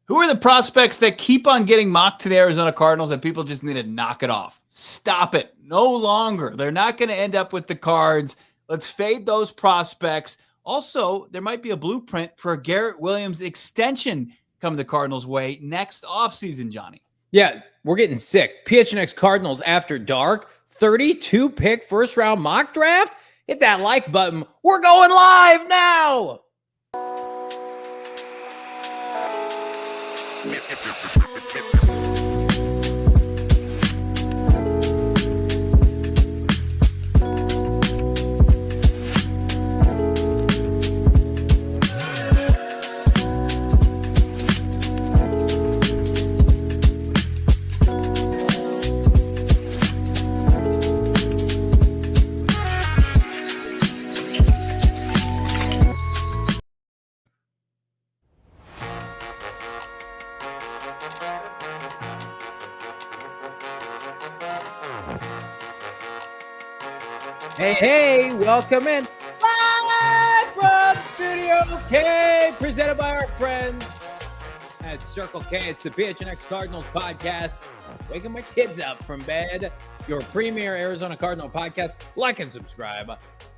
Who are the prospects that keep on getting mocked to the Arizona Cardinals and people just need to knock it off? Stop it. No longer. They're not going to end up with the Cards. Let's fade those prospects. Also, there might be a blueprint for a Garrett Williams extension coming the Cardinals' way next offseason, Johnny. Yeah, we're getting sick. PHNX Cardinals After Dark, 32-pick first-round mock draft. Hit that like button. We're going live now. Hey, welcome in. Live from Studio K, presented by our friends at Circle K. It's the PHNX Cardinals podcast. Waking my kids up from bed. Your premier Arizona Cardinal podcast. Like and subscribe.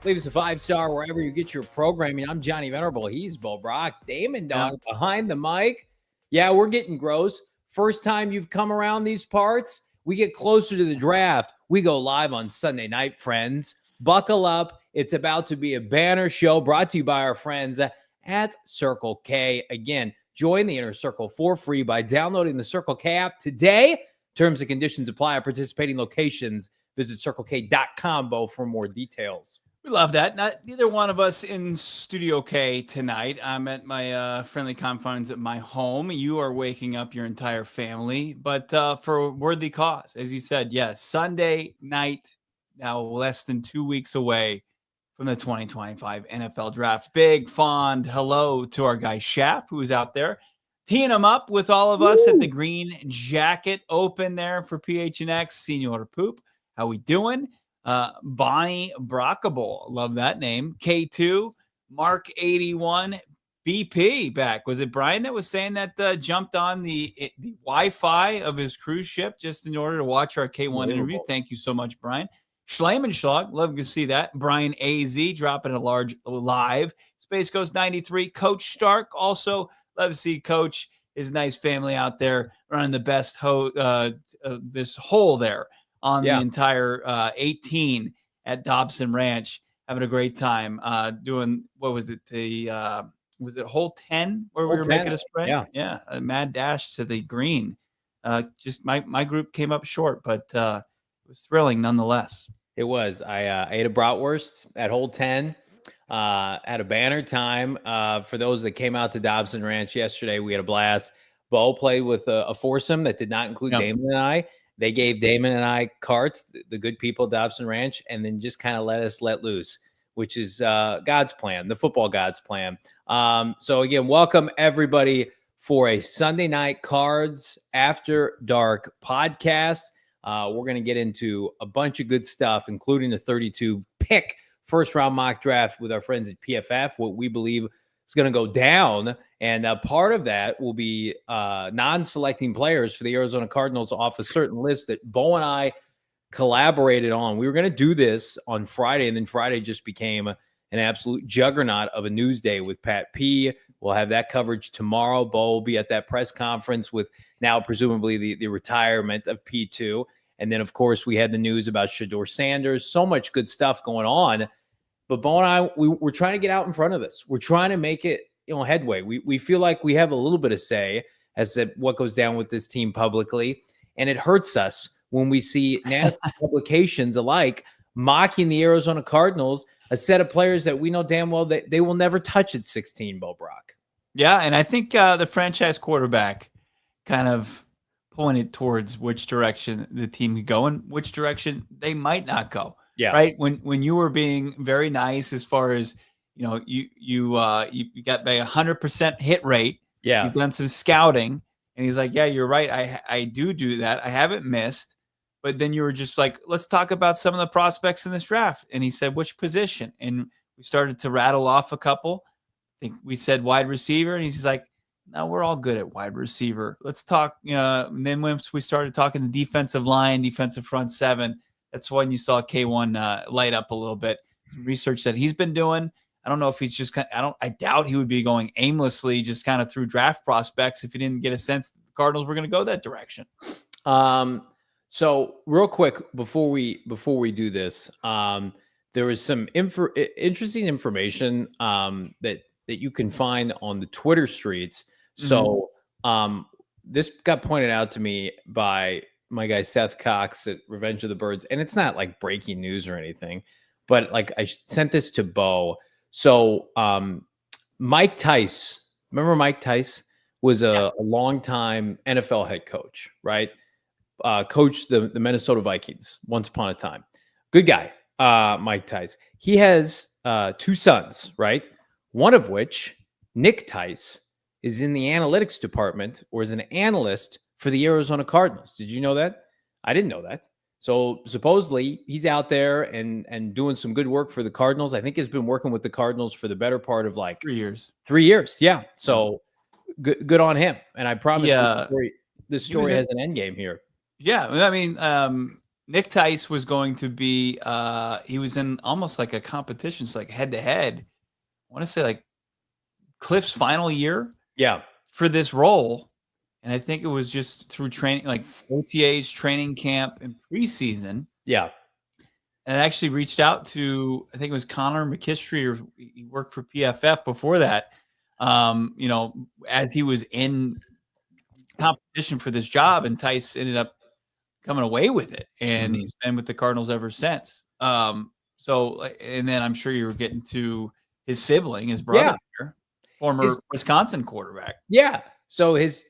Leave us a 5-star wherever you get your programming. I'm Johnny Venerable. He's Bo Brack. Damon Dog behind the mic. Yeah, we're getting gross. First time you've come around these parts, we get closer to the draft. We go live on Sunday night, friends. Buckle up. It's about to be a banner show brought to you by our friends at Circle K. Again, join the Inner Circle for free by downloading the Circle K app today. Terms and conditions apply at participating locations. Visit CircleK.com, Bo, for more details. We love that. Neither one of us in Studio K tonight. I'm at my friendly confines at my home. You are waking up your entire family, but for a worthy cause. As you said, yes, Sunday night, now less than 2 weeks away from the 2025 NFL Draft. Big, fond hello to our guy Shap, who's out there teeing him up with all of us at the Green Jacket Open there for PHNX. Senior Poop, how we doing? Bonnie Brockable, love that name. K2, Mark 81, BP back. Was it Brian that was saying that jumped on the Wi-Fi of his cruise ship just in order to watch our K1 interview? Thank you so much, Brian. Schleimenschlag, love to see that. Brian AZ dropping a large live. Space Coast 93. Coach Stark, also love to see Coach, his nice family out there running the best this hole there on the entire 18 at Dobson Ranch. Having a great time doing, what was it? Was it hole 10 where we were making a sprint? Yeah. A mad dash to the green. Just my group came up short, but it was thrilling nonetheless. It was. I ate a bratwurst at hole 10. Had a banner time. For those that came out to Dobson Ranch yesterday, we had a blast. Bo played with a foursome that did not include Damon and I. They gave Damon and I carts, the good people at Dobson Ranch, and then just kind of let loose, which is God's plan, the football God's plan. So again, welcome everybody for a Sunday night Cards After Dark podcast. We're going to get into a bunch of good stuff, including the 32-pick first-round mock draft with our friends at PFF, what we believe is going to go down. And part of that will be non-selecting players for the Arizona Cardinals off a certain list that Bo and I collaborated on. We were going to do this on Friday, and then Friday just became an absolute juggernaut of a news day with Pat P. We'll have that coverage tomorrow. Bo will be at that press conference with now presumably the retirement of P2. And then, of course, we had the news about Shedeur Sanders. So much good stuff going on. But Bo and I, we're trying to get out in front of this. We're trying to make it, headway. We feel like we have a little bit of say as to what goes down with this team publicly. And it hurts us when we see national publications alike mocking the Arizona Cardinals, a set of players that we know damn well that they will never touch at 16, Bo Brack. Yeah, and I think the franchise quarterback kind of pointed towards which direction the team could go and which direction they might not go. Yeah. Right. When you were being very nice as far as, you got by 100% hit rate. Yeah. You've done some scouting. And he's like, yeah, you're right. I do that. I haven't missed. But then you were just like, let's talk about some of the prospects in this draft. And he said, which position? And we started to rattle off a couple. I think we said wide receiver. And he's like, Now we're all good at wide receiver. Let's talk. And then once we started talking the defensive line, defensive front seven, that's when you saw K1 light up a little bit. Some research that he's been doing. I don't know if he's just. I doubt he would be going aimlessly, just kind of through draft prospects if he didn't get a sense that the Cardinals were going to go that direction. So real quick before we do this, there was some interesting information that you can find on the Twitter streets. So this got pointed out to me by my guy Seth Cox at Revenge of the Birds, and it's not like breaking news or anything, but like I sent this to Bo. So Mike Tice, remember Mike Tice was a longtime NFL head coach, right? Coached the Minnesota Vikings once upon a time. Good guy, Mike Tice. He has 2 sons, right? One of which, Nick Tice, is in the analytics department or is an analyst for the Arizona Cardinals. Did you know that? I didn't know that. So supposedly he's out there and doing some good work for the Cardinals. I think he's been working with the Cardinals for the better part of like 3 years. 3 years, yeah. So good on him. And I promise this story has an end game here. Yeah, I mean, Nick Tice was going to be. He was in almost like a competition, it's like head to head. I want to say like Cliff's final year. Yeah, for this role. And I think it was just through training, like OTAs, training camp, and preseason. Yeah. And I actually reached out to, I think it was Connor McKistry, or he worked for PFF before that, as he was in competition for this job, and Tice ended up coming away with it. And he's been with the Cardinals ever since. And then I'm sure you were getting to his sibling, his brother, former Wisconsin quarterback. Yeah. So his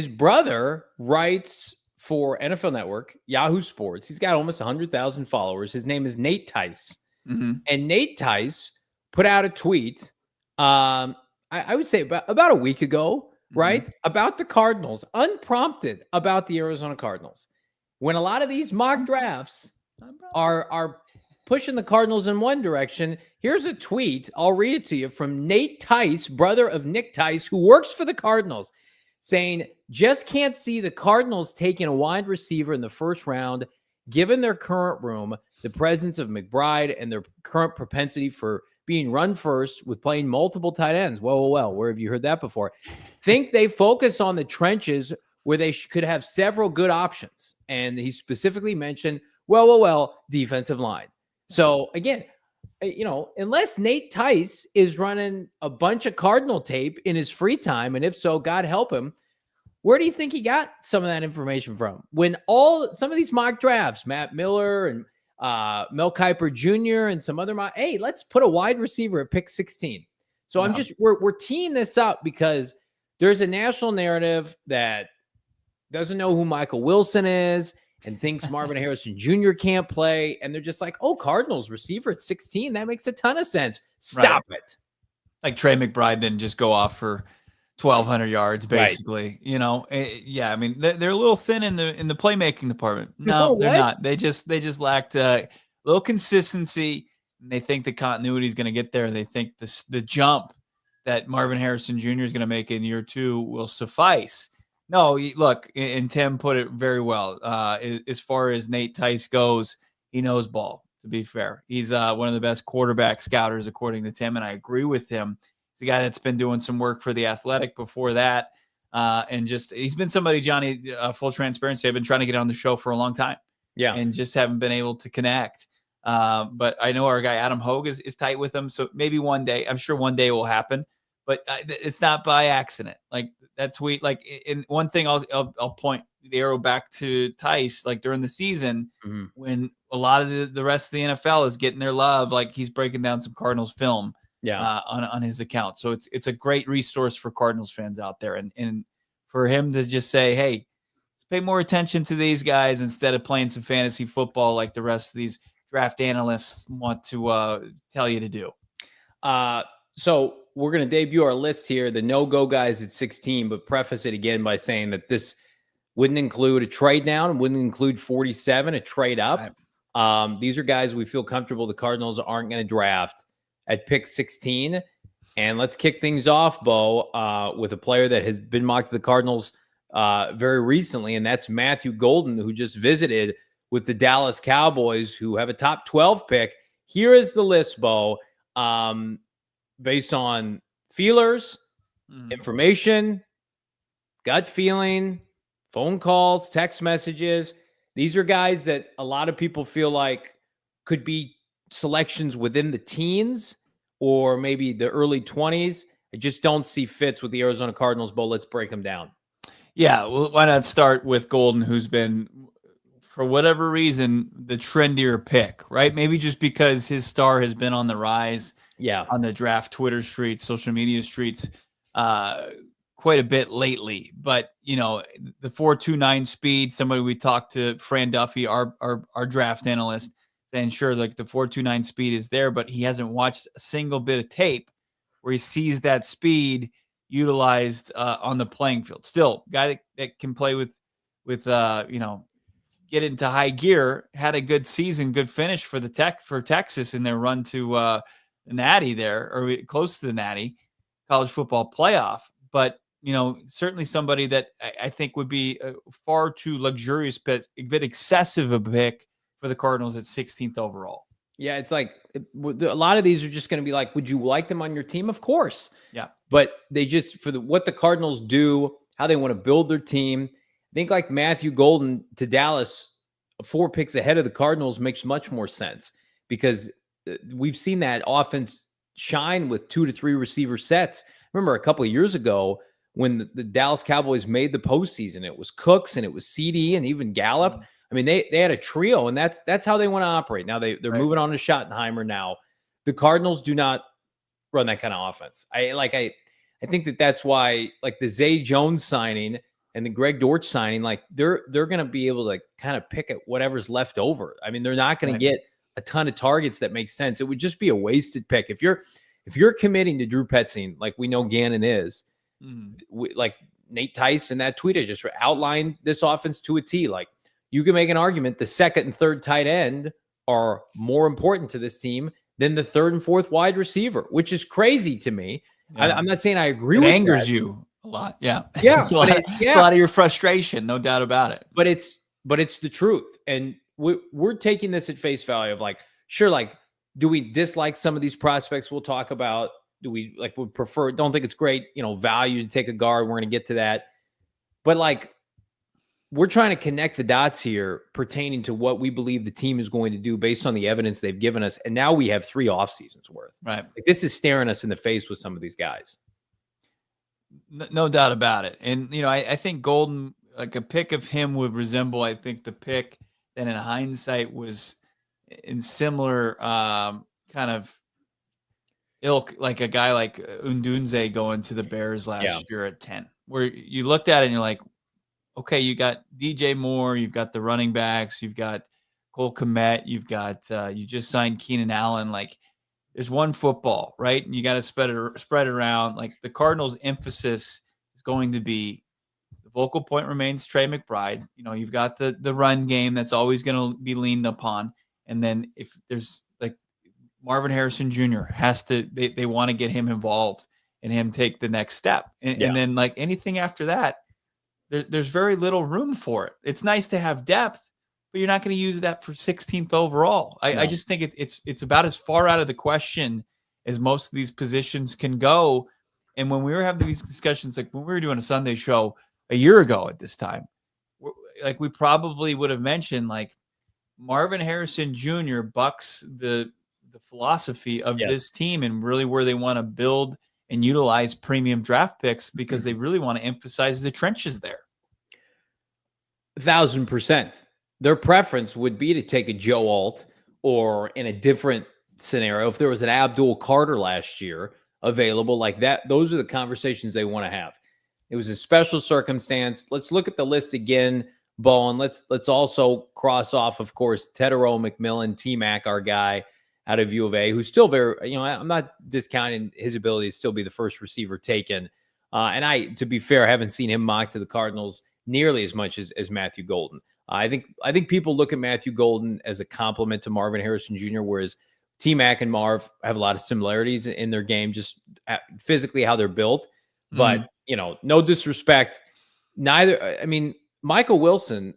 brother writes for NFL Network, Yahoo Sports. He's got almost 100,000 followers. His name is Nate Tice. And Nate Tice put out a tweet, I would say about a week ago, right? About the Cardinals, unprompted about the Arizona Cardinals. When a lot of these mock drafts are pushing the Cardinals in one direction, here's a tweet. I'll read it to you from Nate Tice, brother of Nick Tice, who works for the Cardinals, saying, just can't see the Cardinals taking a wide receiver in the first round, given their current room, the presence of McBride, and their current propensity for being run first with playing multiple tight ends. Well, where have you heard that before? Think they focus on the trenches where they could have several good options. And he specifically mentioned, defensive line. So again, unless Nate Tice is running a bunch of Cardinal tape in his free time, and if so, God help him, where do you think he got some of that information from? When some of these mock drafts, Matt Miller and Mel Kiper Jr. and some other hey, let's put a wide receiver at pick 16. So we're teeing this up because there's a national narrative that doesn't know who Mykel Wilson is and thinks Marvin Harrison Jr. can't play. And they're just like, Cardinals receiver at 16. That makes a ton of sense. Stop it. Like Trey McBride didn't just go off for 1,200 yards, basically. Right. I mean, they're a little thin in the playmaking department. No, they're not. They just lacked a little consistency. And they think the continuity is going to get there. And they think the jump that Marvin Harrison Jr. is going to make in year 2 will suffice. No, look, and Tim put it very well. As far as Nate Tice goes, he knows ball, to be fair. He's one of the best quarterback scouters, according to Tim, and I agree with him. He's a guy that's been doing some work for The Athletic before that. And he's been somebody, Johnny, full transparency, I've been trying to get on the show for a long time. Yeah. And just haven't been able to connect. But I know our guy Adam Hogue is tight with him. So maybe one day, I'm sure one day it will happen. But it's not by accident. Like that tweet, like in one thing, I'll point the arrow back to Tice. Like during the season, when a lot of the rest of the NFL is getting their love, like he's breaking down some Cardinals film, on his account. So it's a great resource for Cardinals fans out there, and for him to just say, hey, let's pay more attention to these guys instead of playing some fantasy football like the rest of these draft analysts want to tell you to do. So we're going to debut our list here, the no-go guys at 16, but preface it again by saying that this wouldn't include a trade down, wouldn't include 47, a trade up. Right. These are guys we feel comfortable the Cardinals aren't going to draft at pick 16. And let's kick things off, Bo, with a player that has been mocked to the Cardinals very recently, and that's Matthew Golden, who just visited with the Dallas Cowboys, who have a top 12 pick. Here is the list, Bo, based on feelers, information, gut feeling, phone calls, text messages. These are guys that a lot of people feel like could be selections within the teens or maybe the early 20s. I just don't see fits with the Arizona Cardinals, but let's break them down. Yeah, well, why not start with Golden, who's been, for whatever reason, the trendier pick, right? Maybe just because his star has been on the rise on the draft Twitter streets, social media streets, quite a bit lately. But, you know, the 4.29 speed, somebody we talked to, Fran Duffy, our draft analyst, saying, sure, like the 4.29 speed is there, but he hasn't watched a single bit of tape where he sees that speed utilized on the playing field. Still, guy that can play with you know, get into high gear, had a good season, good finish for Texas in their run to the Natty there, or close to the Natty college football playoff. But, you know, certainly somebody that I think would be far too luxurious, but a bit excessive a pick for the Cardinals at 16th overall. Yeah, it's like a lot of these are just going to be like, would you like them on your team? Of course. Yeah. But they just, for what the Cardinals do, how they want to build their team, I think like Matthew Golden to Dallas, 4 picks ahead of the Cardinals makes much more sense because we've seen that offense shine with 2 to 3 receiver sets. Remember a couple of years ago when the Dallas Cowboys made the postseason, it was Cooks and it was CD and even Gallup. Mm-hmm. I mean, they had a trio, and that's how they want to operate. Now they're moving on to Schottenheimer now. The Cardinals do not run that kind of offense. I think that's why, like, the Zay Jones signing and the Greg Dortch signing, like they're going to be able to kind of pick at whatever's left over. I mean, they're not going to get a ton of targets that make sense. It would just be a wasted pick if you're committing to Drew Petzing, like we know Gannon is. Like Nate Tice in that tweet, I just outlined this offense to a T. Like, you can make an argument the second and third tight end are more important to this team than the third and fourth wide receiver, which is crazy to me. Yeah. I'm not saying I agree with that. It angers you a lot. Yeah. Yeah. It's a lot of your frustration, no doubt about it. But it's the truth. And we're taking this at face value of like, sure, like, do we dislike some of these prospects we'll talk about? Do we would prefer, don't think it's great, value to take a guard. We're going to get to that. But like, we're trying to connect the dots here pertaining to what we believe the team is going to do based on the evidence they've given us. And now we have 3 off seasons worth. Right. Like, this is staring us in the face with some of these guys. No doubt about it. And, I think Golden, like a pick of him would resemble, I think, the pick that in hindsight was in similar kind of ilk, like a guy like Undunze going to the Bears last year at 10, where you looked at it and you're like, okay, you got DJ Moore, you've got the running backs, you've got Cole Kmet, you've got you just signed Keenan Allen. Like, there's one football, right? And you got to spread it around. Like, the Cardinals' emphasis is going to be the vocal point remains Trey McBride. You've got the run game that's always going to be leaned upon, and then if there's like Marvin Harrison Jr. has to, they want to get him involved and him take the next step, and then like anything after that. There's very little room for it. It's nice to have depth, but you're not going to use that for 16th overall. I just think it's about as far out of the question as most of these positions can go. And when we were having these discussions, like when we were doing a Sunday show a year ago at this time, like we probably would have mentioned like Marvin Harrison Jr. bucks the philosophy of this team and really where they want to build and utilize premium draft picks because they really want to emphasize the trenches there. 1,000%. Their preference would be to take a Joe Alt, or in a different scenario, if there was an Abdul Carter last year available like that, those are the conversations they want to have. It was a special circumstance. Let's look at the list again, Bo, and let's also cross off, of course, Tedero McMillan, TMac, our guy out of U of A, who's still very, I'm not discounting his ability to still be the first receiver taken. And to be fair, I haven't seen him mocked to the Cardinals nearly as much as Matthew Golden. I think people look at Matthew Golden as a compliment to Marvin Harrison Jr., whereas TMac and Marv have a lot of similarities in their game, just physically how they're built. But, no disrespect. Mykel Wilson,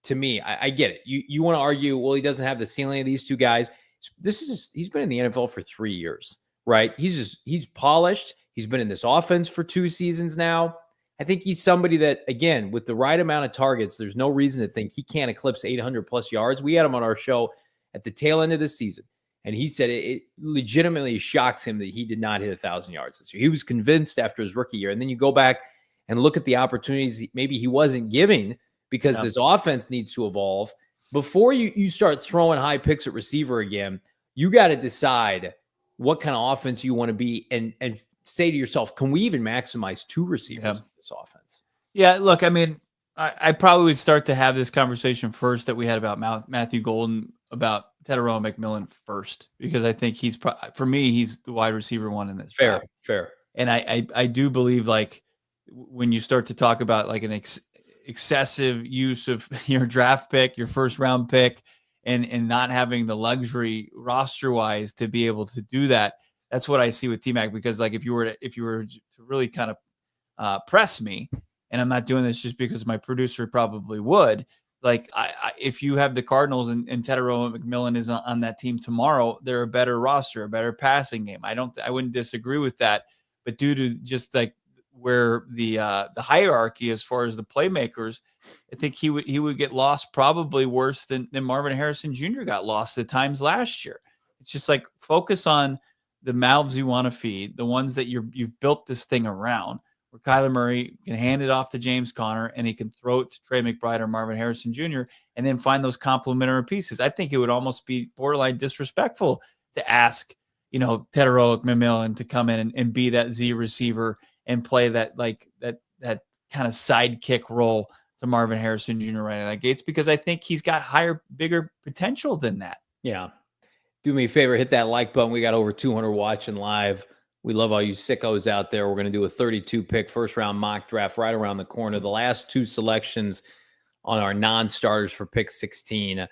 to me, I get it. You want to argue, well, he doesn't have the ceiling of these two guys. He's been in the NFL for 3 years, right? He's polished. He's been in this offense for 2 seasons now. I think he's somebody that, again, with the right amount of targets, there's no reason to think he can't eclipse 800 plus yards. We had him on our show at the tail end of the season, and he said it legitimately shocks him that he did not hit 1,000 yards this year. He was convinced after his rookie year. And then you go back and look at the opportunities maybe he wasn't giving because this offense needs to evolve. Before you start throwing high picks at receiver again, you got to decide what kind of offense you want to be and say to yourself, can we even maximize 2 receivers in this offense? Yeah, look, I probably would start to have this conversation first that we had about Matthew Golden, about Teteroa McMillan first, because I think for me, he's the wide receiver one in this. Fair. And I do believe, like, when you start to talk about like an excessive use of your draft pick, your first round pick, and not having the luxury roster wise to be able to do that. That's what I see with TMac, because like if you were to really kind of press me, and I'm not doing this just because my producer probably would, like if you have the Cardinals and Teteroa McMillan is on that team tomorrow, they're a better roster, a better passing game. I wouldn't disagree with that, but due to just like where the hierarchy as far as the playmakers, I think he would get lost probably worse than Marvin Harrison Jr. got lost at times last year. It's just like focus on the mouths you want to feed, the ones that you've built this thing around, where Kyler Murray can hand it off to James Conner and he can throw it to Trey McBride or Marvin Harrison Jr. and then find those complementary pieces. I think it would almost be borderline disrespectful to ask, Teteroa McMillan to come in and be that Z receiver and play that kind of sidekick role to Marvin Harrison Jr. right out of the gates, because I think he's got bigger potential than that. Yeah. Do me a favor, hit that like button. We got over 200 watching live. We love all you sickos out there. We're going to do a 32-pick first-round mock draft right around the corner. The last 2 selections on our non-starters for pick 16.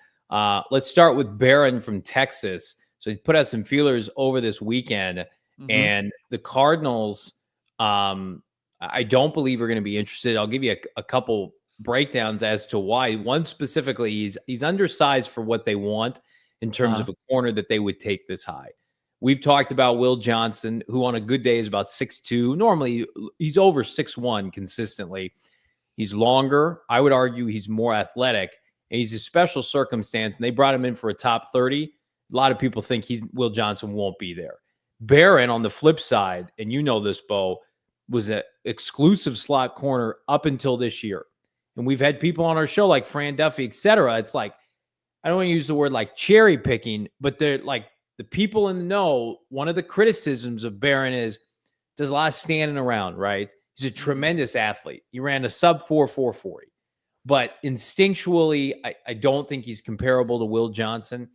Let's start with Barron from Texas. So he put out some feelers over this weekend, and the Cardinals, I don't believe are going to be interested. I'll give you a couple breakdowns as to why. One specifically, he's undersized for what they want in terms of a corner that they would take this high. We've talked about Will Johnson, who on a good day is about 6'2". Normally, he's over 6'1" consistently. He's longer. I would argue he's more athletic. And he's a special circumstance, and they brought him in for a top 30. A lot of people think Will Johnson won't be there. Barron, on the flip side, and you know this, Bo, was an exclusive slot corner up until this year. And we've had people on our show like Fran Duffy, et cetera. It's like, I don't want to use the word like cherry picking, but they're like the people in the know. One of the criticisms of Barron is does a lot of standing around, right? He's a tremendous athlete. He ran a sub 4.40, but instinctually, I don't think he's comparable to Will Johnson.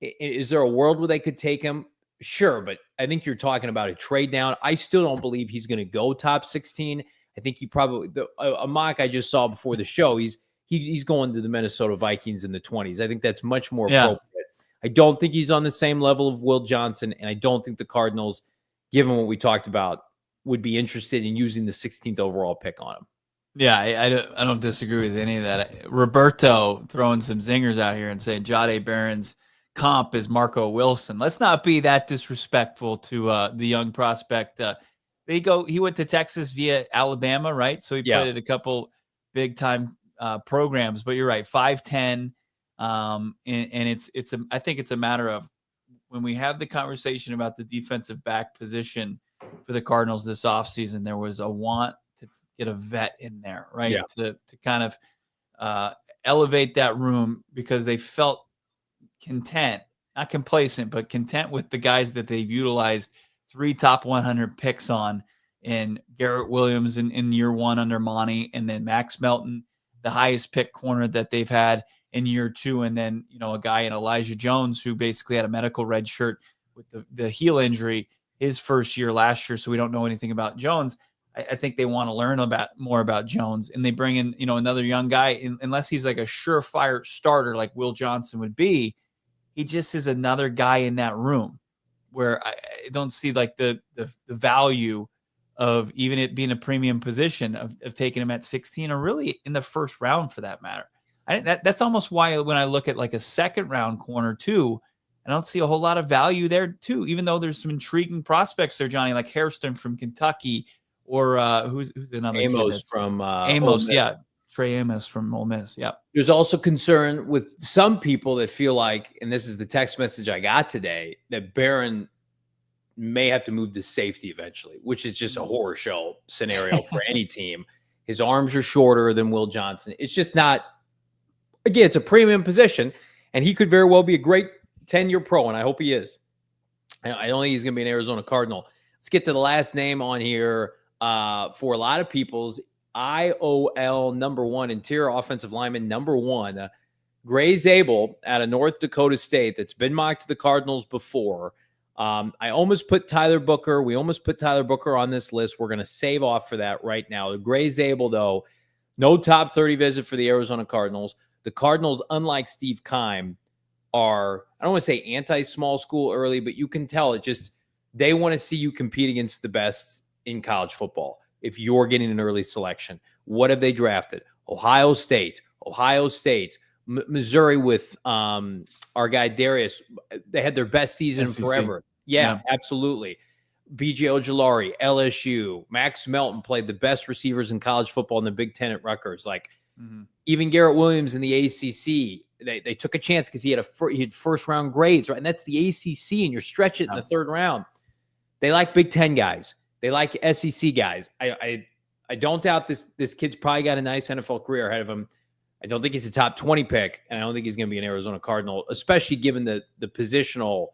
Is there a world where they could take him? Sure, but I think you're talking about a trade down. I still don't believe he's going to go top 16. I think he probably a mock I just saw before the show. He's going to the Minnesota Vikings in the 20s. I think that's much more appropriate. I don't think he's on the same level of Will Johnson, and I don't think the Cardinals, given what we talked about, would be interested in using the 16th overall pick on him. Yeah, I don't disagree with any of that. Roberto throwing some zingers out here and saying Jahdae Barron's comp is Marco Wilson. Let's not be that disrespectful to the young prospect. He went to Texas via Alabama, right? So he played at a couple big time programs, but you're right, 5'10", and I think it's a matter of when we have the conversation about the defensive back position for the Cardinals this offseason, there was a want to get a vet in there, right? To kind of elevate that room, because they felt content, not complacent, but content with the guys that they've utilized 3 top 100 picks on in Garrett Williams in year 1 under Monti, and then Max Melton, the highest pick corner that they've had in year 2. And then, a guy in Elijah Jones, who basically had a medical red shirt with the heel injury his first year last year. So we don't know anything about Jones. I think they want to learn more about Jones, and they bring in, another young guy, unless he's like a surefire starter like Will Johnson would be. he just is another guy in that room where I don't see like the value of even it being a premium position of taking him at 16 or really in the first round for that matter. That's almost why when I look at like a second round corner too, I don't see a whole lot of value there too, even though there's some intriguing prospects there, Johnny, like Hairston from Kentucky or who's another kid Amos that's from Amos, yeah. Trey Amos from Ole Miss. Yeah. There's also concern with some people that feel like, and this is the text message I got today, that Barron may have to move to safety eventually, which is just a horror show scenario for any team. His arms are shorter than Will Johnson. It's just not, again, it's a premium position, and he could very well be a great 10-year pro, and I hope he is. I don't think he's going to be an Arizona Cardinal. Let's get to the last name on here for a lot of people's IOL #1, interior offensive lineman #1, Gray Zabel out of North Dakota State that's been mocked to the Cardinals before. I almost put Tyler Booker. We almost put Tyler Booker on this list. We're going to save off for that right now. Gray Zabel, though, no top 30 visit for the Arizona Cardinals. The Cardinals, unlike Steve Keim, are, I don't want to say anti-small school early, but you can tell it just, they want to see you compete against the best in college football. If you're getting an early selection, what have they drafted? Ohio State, Missouri with our guy Darius. They had their best season SEC. forever. Yeah, absolutely. BJ Ojulari, LSU, Max Melton played the best receivers in college football in the Big Ten at Rutgers. Like even Garrett Williams in the ACC, they took a chance because he had first round grades, right? And that's the ACC, and you're stretching it in the third round. They like Big Ten guys. They like SEC guys. I don't doubt this kid's probably got a nice NFL career ahead of him. I don't think he's a top 20 pick, and I don't think he's going to be an Arizona Cardinal, especially given the positional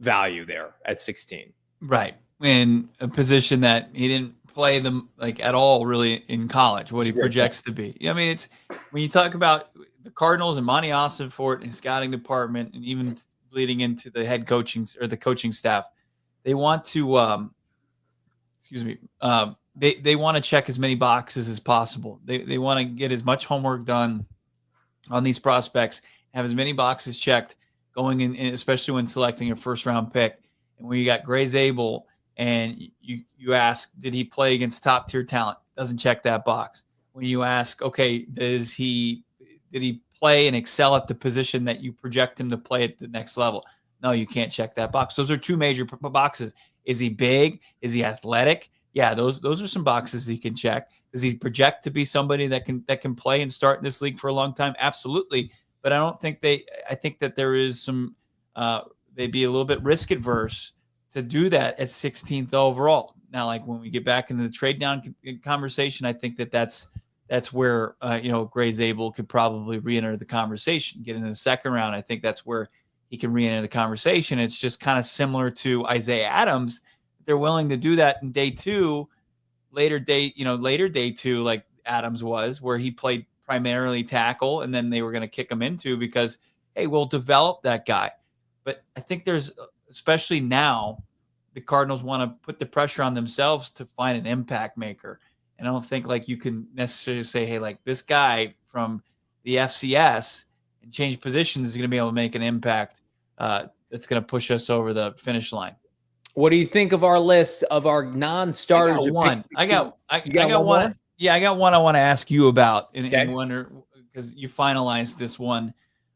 value there at 16. Right. In a position that he didn't play them like at all really in college, what he projects to be. I mean, it's when you talk about the Cardinals and Monti Ossenfort, his scouting department, and even bleeding into the head coaching or the coaching staff, they want to they want to check as many boxes as possible. They want to get as much homework done on these prospects, have as many boxes checked going in, especially when selecting a first round pick. And when you got Gray Zabel and you ask, did he play against top tier talent? Doesn't check that box. When you ask, okay, did he play and excel at the position that you project him to play at the next level? No, you can't check that box. Those are two major boxes. Is he big? Is he athletic? Yeah, those are some boxes he can check. Does he project to be somebody that can play and start in this league for a long time? Absolutely. But I think that there is some they'd be a little bit risk adverse to do that at 16th overall. Now, like when we get back into the trade down conversation, I think that's where Gray Zabel could probably re-enter the conversation, get into the second round. I think that's where he can re-enter the conversation. It's just kind of similar to Isaiah Adams. They're willing to do that in day two, later day two, like Adams was, where he played primarily tackle, and then they were going to kick him into because, hey, we'll develop that guy. But I think there's, especially now, the Cardinals want to put the pressure on themselves to find an impact maker. And I don't think like you can necessarily say, hey, like this guy from the FCS and change positions is going to be able to make an impact that's going to push us over the finish line. What do you think of our list of our non-starters? I got one. Yeah, I got one I want to ask you about and wonder, because you finalized this one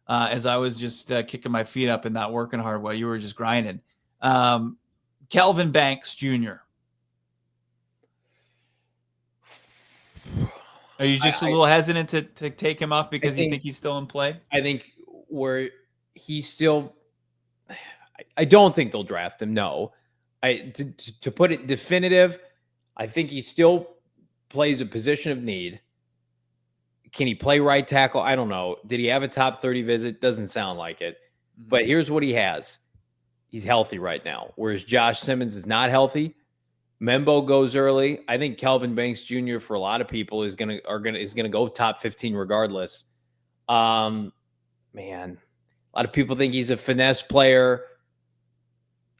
as I was just kicking my feet up and not working hard while you were just grinding. Kelvin Banks Jr. Are you just a little hesitant to take him off because you think he's still in play? I think where he's still – I don't think they'll draft him, no. To put it definitive, I think he still plays a position of need. Can he play right tackle? I don't know. Did he have a top 30 visit? Doesn't sound like it. Mm-hmm. But here's what he has. He's healthy right now, whereas Josh Simmons is not healthy. Membo goes early. I think Kelvin Banks Jr. for a lot of people is gonna go top 15 regardless. Man, a lot of people think he's a finesse player.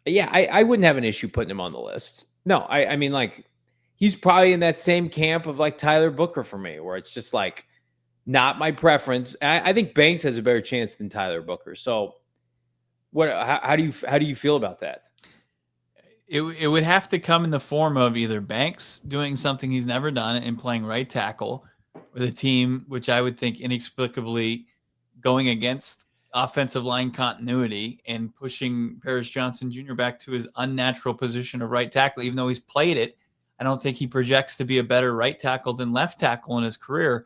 Yeah, I wouldn't have an issue putting him on the list. No, I mean, like, he's probably in that same camp of like Tyler Booker for me, where it's just like not my preference. I think Banks has a better chance than Tyler Booker. So How do you feel about that? It would have to come in the form of either Banks doing something he's never done and playing right tackle with a team, which I would think inexplicably going against offensive line continuity and pushing Paris Johnson Jr. back to his unnatural position of right tackle, even though he's played it. I don't think he projects to be a better right tackle than left tackle in his career.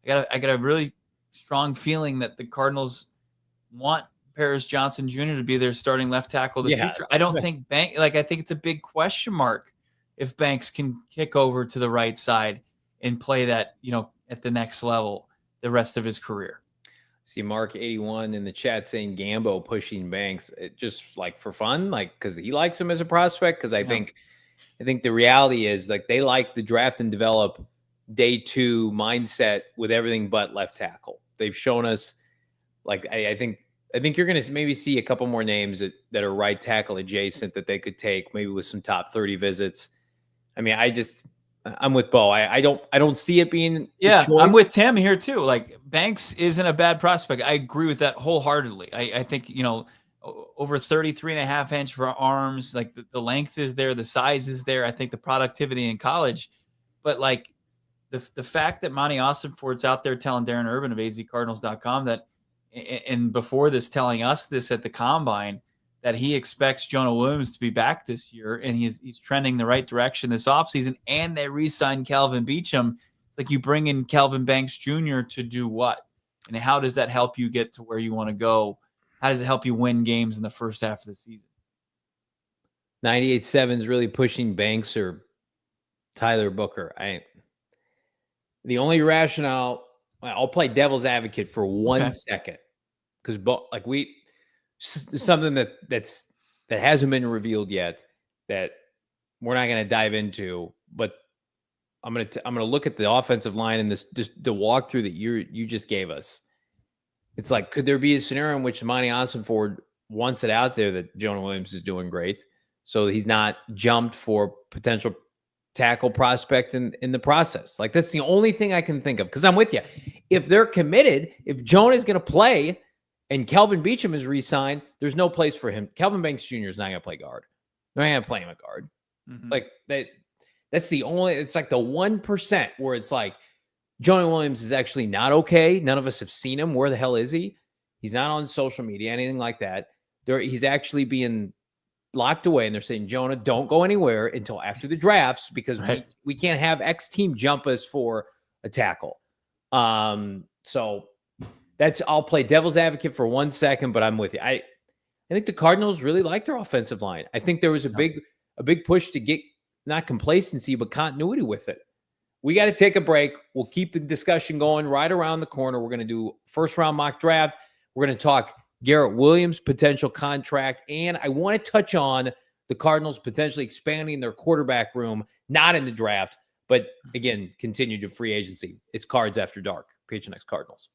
I got a really strong feeling that the Cardinals want Paris Johnson Jr. to be their starting left tackle of the future. I don't think I think it's a big question mark if Banks can kick over to the right side and play that, at the next level the rest of his career. See Mark 81 in the chat saying Gambo pushing Banks, just like for fun, like because he likes him as a prospect. Because I think the reality is like they like the draft and develop day 2 mindset with everything but left tackle. They've shown us, like I think you're going to maybe see a couple more names that are right tackle adjacent that they could take, maybe with some top 30 visits. I mean, I'm with Bo. I don't see it being. Yeah, I'm with Tim here too. Like Banks isn't a bad prospect. I agree with that wholeheartedly. I think, over 33.5 inch for arms, like the length is there, the size is there. I think the productivity in college, but like the fact that Monti Ossenfort's out there telling Darren Urban of azcardinals.com that, and before this telling us this at the combine, that he expects Jonah Williams to be back this year, and he's trending the right direction this offseason, and they re-signed Calvin Beachum. It's like you bring in Calvin Banks Jr. to do what? And how does that help you get to where you want to go? How does it help you win games in the first half of the season? 98.7 is really pushing Banks or Tyler Booker. The only rationale, I'll play devil's advocate for 1 second, because something that hasn't been revealed yet that we're not going to dive into, but I'm going to look at the offensive line and just the walkthrough that you just gave us. It's like, could there be a scenario in which Monti Ossenfort wants it out there that Jonah Williams is doing great, so he's not jumped for potential tackle prospect in the process? Like, that's the only thing I can think of, because I'm with you. If they're committed, if Jonah is going to play and Calvin Beachum is re-signed, there's no place for him. Calvin Banks Jr. is not going to play guard. They're not going to play him at guard. Mm-hmm. Like that's the only. It's like the 1% where it's like Jonah Williams is actually not okay. None of us have seen him. Where the hell is he? He's not on social media, anything like that. He's actually being locked away, and they're saying, Jonah, don't go anywhere until after the drafts, because we can't have X team jump us for a tackle. So I'll play devil's advocate for 1 second, but I'm with you. I think the Cardinals really like their offensive line. I think there was a big push to get not complacency, but continuity with it. We got to take a break. We'll keep the discussion going right around the corner. We're going to do first round mock draft. We're going to talk Garrett Williams' potential contract, and I want to touch on the Cardinals potentially expanding their quarterback room, not in the draft, but again, continue to free agency. It's Cards After Dark, PHNX Cardinals.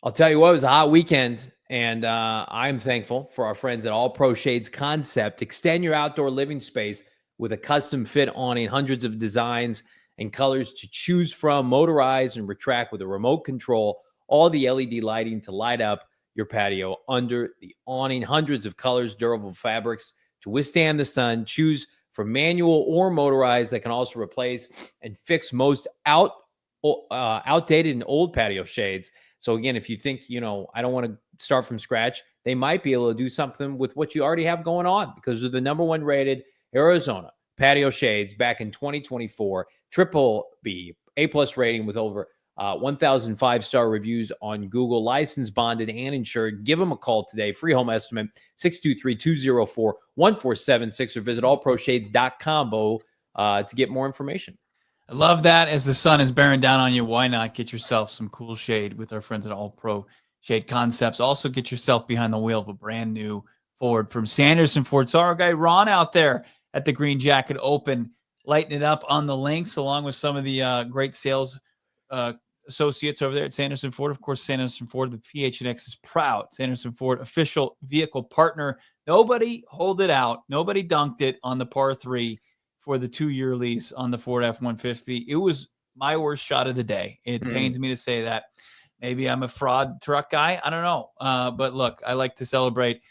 I'll tell you what, it was a hot weekend, and I'm thankful for our friends at All Pro Shades Concept. Extend your outdoor living space with a custom fit awning, hundreds of designs and colors to choose from, motorize and retract with a remote control, all the LED lighting to light up your patio under the awning, hundreds of colors, durable fabrics to withstand the sun. Choose from manual or motorized that can also replace and fix most outdated and old patio shades. So again, if you think, I don't want to start from scratch, they might be able to do something with what you already have going on, because they're the #1 rated Arizona patio shades back in 2024, triple B, A+ rating with over 1,000 5-star reviews on Google, licensed, bonded, and insured. Give them a call today. Free home estimate, 623-204-1476, or visit allproshades.com to get more information. I love that. As the sun is bearing down on you, why not get yourself some cool shade with our friends at All Pro Shade Concepts? Also, get yourself behind the wheel of a brand new Ford from Sanderson Ford. So our guy Ron out there at the Green Jacket Open, lighting it up on the links, along with some of the great sales associates over there at Sanderson Ford. Of course, Sanderson Ford, the PHNX is proud Sanderson Ford official vehicle partner. Nobody hold it out. Nobody dunked it on the par 3 for the 2-year lease on the Ford F-150. It was my worst shot of the day. It pains me to say that. Maybe I'm a fraud truck guy. I don't know. But look, I like to celebrate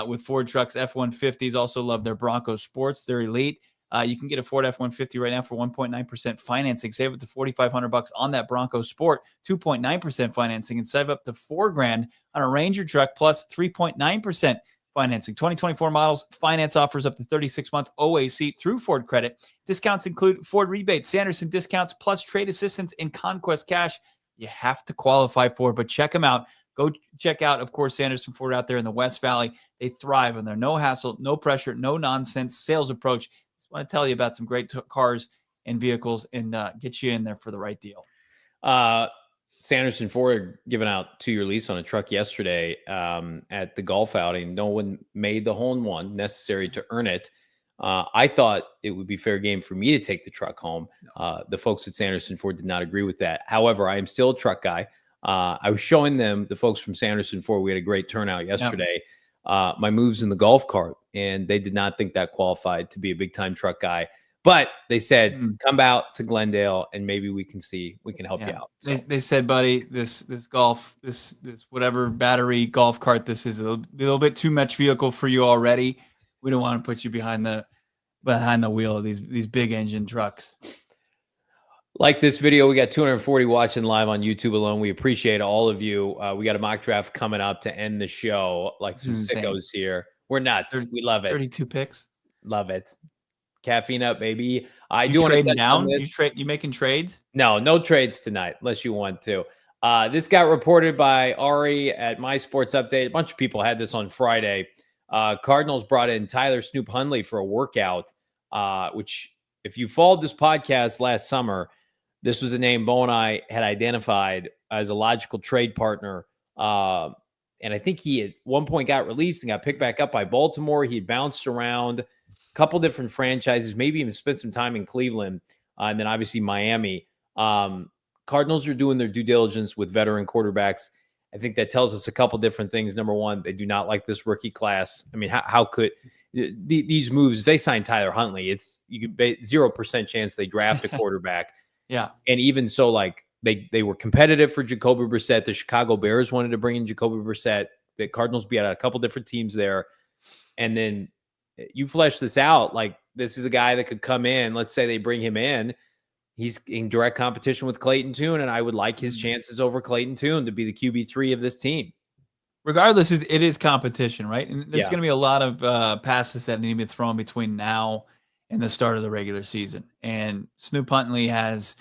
with Ford trucks. F-150s, also love their Bronco Sports. They're elite. You can get a Ford F-150 right now for 1.9% financing. Save up to $4,500 on that Bronco Sport, 2.9% financing, and save up to $4,000 on a Ranger truck plus 3.9% financing. 2024 models, finance offers up to 36-month OAC through Ford Credit. Discounts include Ford rebates, Sanderson discounts, plus trade assistance and Conquest Cash. You have to qualify for, but check them out. Go check out, of course, Sanderson Ford out there in the West Valley. They thrive on their no hassle, no pressure, no nonsense sales approach. Just want to tell you about some great cars and vehicles and get you in there for the right deal. Sanderson Ford giving out 2-year lease on a truck yesterday at the golf outing. No one made the hole in one necessary to earn it. I thought it would be fair game for me to take the truck home. The folks at Sanderson Ford did not agree with that. However, I am still a truck guy. I was showing them, the folks from Sanderson Ford, we had a great turnout yesterday, my moves in the golf cart, and they did not think that qualified to be a big-time truck guy. But they said, come out to Glendale and maybe we can help you out. So. They said, buddy, this whatever battery golf cart, this is a little bit too much vehicle for you already. We don't want to put you behind the wheel of these big engine trucks. Like this video, we got 240 watching live on YouTube alone. We appreciate all of you. We got a mock draft coming up to end the show. Like some sickos here. We're nuts. We love it. 32 picks. Love it. Caffeine up, baby. I do want to down. You making trades? No trades tonight, unless you want to. This got reported by Ari at My Sports Update. A bunch of people had this on Friday. Cardinals brought in Tyler Snoop Huntley for a workout, which if you followed this podcast last summer, this was a name Bo and I had identified as a logical trade partner. And I think he at one point got released and got picked back up by Baltimore. He had bounced around a couple different franchises, maybe even spent some time in Cleveland, and then obviously Miami. Cardinals are doing their due diligence with veteran quarterbacks. I think that tells us a couple different things. Number one, they do not like this rookie class. I mean, how could these moves, if they sign Tyler Huntley, it's 0% chance they draft a quarterback. Yeah. And even so, like they were competitive for Jacoby Brissett. The Chicago Bears wanted to bring in Jacoby Brissett. The Cardinals beat out a couple different teams there. And then you flesh this out. Like, this is a guy that could come in. Let's say they bring him in. He's in direct competition with Clayton Tune, and I would like his chances over Clayton Tune to be the QB3 of this team. Regardless, it is competition, right? And there's going to be a lot of passes that need to be thrown between now and the start of the regular season. And Snoop Huntley has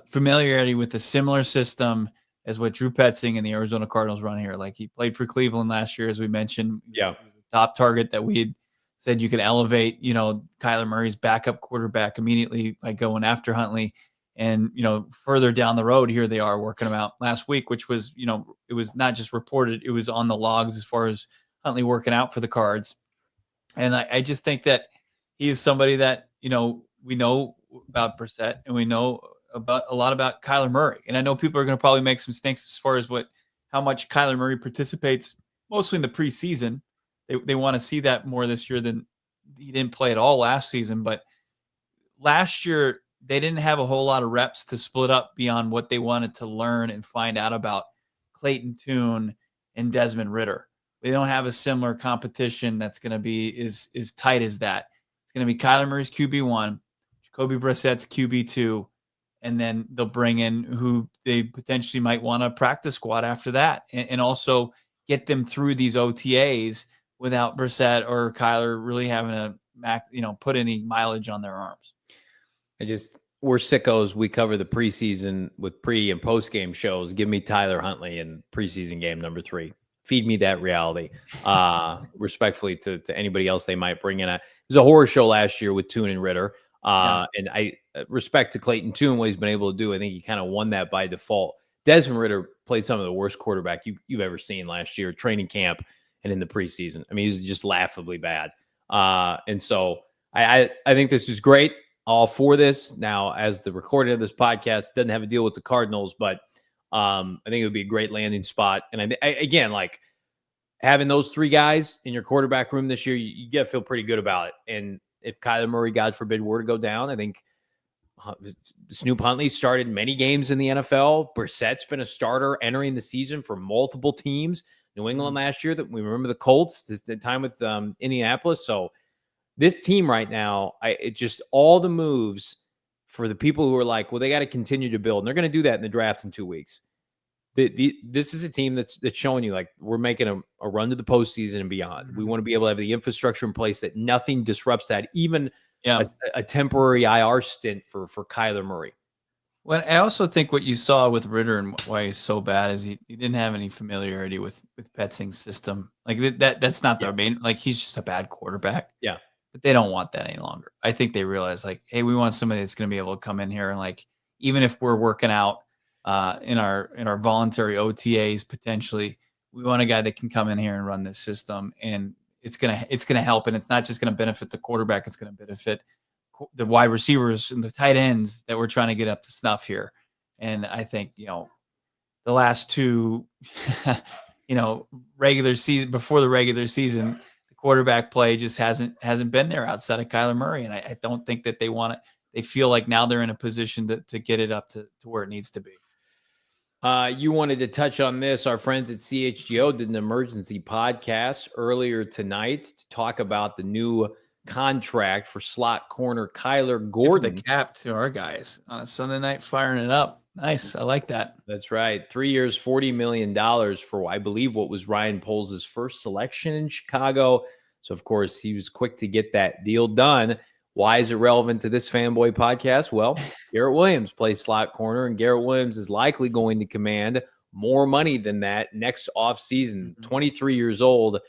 familiarity with a similar system as what Drew Petzing and the Arizona Cardinals run here. Like, he played for Cleveland last year, as we mentioned. Yeah. He was a top target that we had said you could elevate, Kyler Murray's backup quarterback immediately by going after Huntley. And, further down the road, here they are working him out last week, which was, it was not just reported, it was on the logs as far as Huntley working out for the Cards. And I just think that he is somebody that, we know about Brissett and we know about a lot about Kyler Murray. And I know people are going to probably make some stinks as far as how much Kyler Murray participates mostly in the preseason. They want to see that more this year than he didn't play at all last season. But last year, they didn't have a whole lot of reps to split up beyond what they wanted to learn and find out about Clayton Tune and Desmond Ridder. They don't have a similar competition that's going to be as tight as that. It's going to be Kyler Murray's QB1, Jacoby Brissett's QB2, and then they'll bring in who they potentially might want to practice squad after that, and also get them through these OTAs without Brissett or Kyler really having to put any mileage on their arms. We're sickos. We cover the preseason with pre and post game shows. Give me Tyler Huntley in preseason game number 3. Feed me that reality. Respectfully to anybody else they might bring in. It was a horror show last year with Tune and Ridder. And I respect to Clayton Tune, what he's been able to do. I think he kind of won that by default. Desmond Ridder played some of the worst quarterback you've ever seen last year, training camp and in the preseason. I mean, he was just laughably bad. And so I think this is great. All for this. Now, as the recording of this podcast doesn't have a deal with the Cardinals, but I think it would be a great landing spot. And again, like, having those 3 guys in your quarterback room this year, you got to feel pretty good about it. And if Kyler Murray, God forbid, were to go down, I think Snoop Huntley started many games in the NFL. Brissett's been a starter entering the season for multiple teams. New England last year, that we remember the Colts, the time with Indianapolis. So this team right now, it just all the moves for the people who are like, well, they got to continue to build. And they're going to do that in the draft in 2 weeks. This is a team that's showing you, like, we're making a run to the postseason and beyond. We want to be able to have the infrastructure in place that nothing disrupts that, even a temporary IR stint for Kyler Murray. Well, I also think what you saw with Ritter and why he's so bad is he didn't have any familiarity with Petzing's system. Like that's not their main. Like, he's just a bad quarterback. Yeah, but they don't want that any longer. I think they realize, like, hey, we want somebody that's going to be able to come in here and, like, even if we're working out in our voluntary OTAs potentially, we want a guy that can come in here and run this system, and it's gonna help, and it's not just going to benefit the quarterback. It's going to benefit the wide receivers and the tight ends that we're trying to get up to snuff here. And I think, the last two, regular season, before the regular season, the quarterback play just hasn't been there outside of Kyler Murray. And I don't think that they feel like now they're in a position to get it up to where it needs to be. You wanted to touch on this. Our friends at CHGO did an emergency podcast earlier tonight to talk about the new contract for slot corner Kyler Gordon. The cap to our guys on a Sunday night, firing it up. Nice. I like that. That's right. 3 years, $40 million for, I believe, what was Ryan Poles' first selection in Chicago. So, of course, he was quick to get that deal done. Why is it relevant to this fanboy podcast? Well, Garrett Williams plays slot corner, and Garrett Williams is likely going to command more money than that next offseason. 23 years old.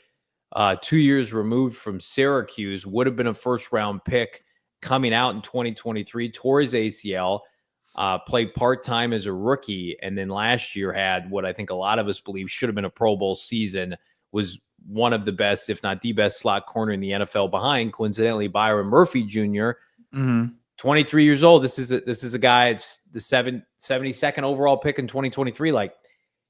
2 years removed from Syracuse, would have been a first-round pick coming out in 2023, tore his ACL, played part-time as a rookie, and then last year had what I think a lot of us believe should have been a Pro Bowl season, was one of the best, if not the best, slot corner in the NFL behind, coincidentally, Byron Murphy Jr., 23 years old. This is a guy, it's the 72nd overall pick in 2023. Like,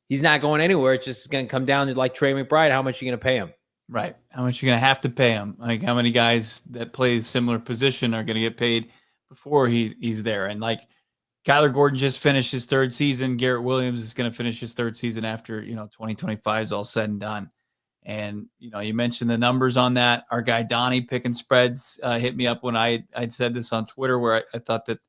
he's not going anywhere. It's just going to come down to, like, Trey McBride, how much are you going to pay him? Right. How much you're going to have to pay him. Like, how many guys that play a similar position are going to get paid before he's there. And, like, Kyler Gordon just finished his third season. Garrett Williams is going to finish his third season after, 2025 is all said and done. And, you mentioned the numbers on that. Our guy Donnie picking spreads hit me up when I'd said this on Twitter, where I thought that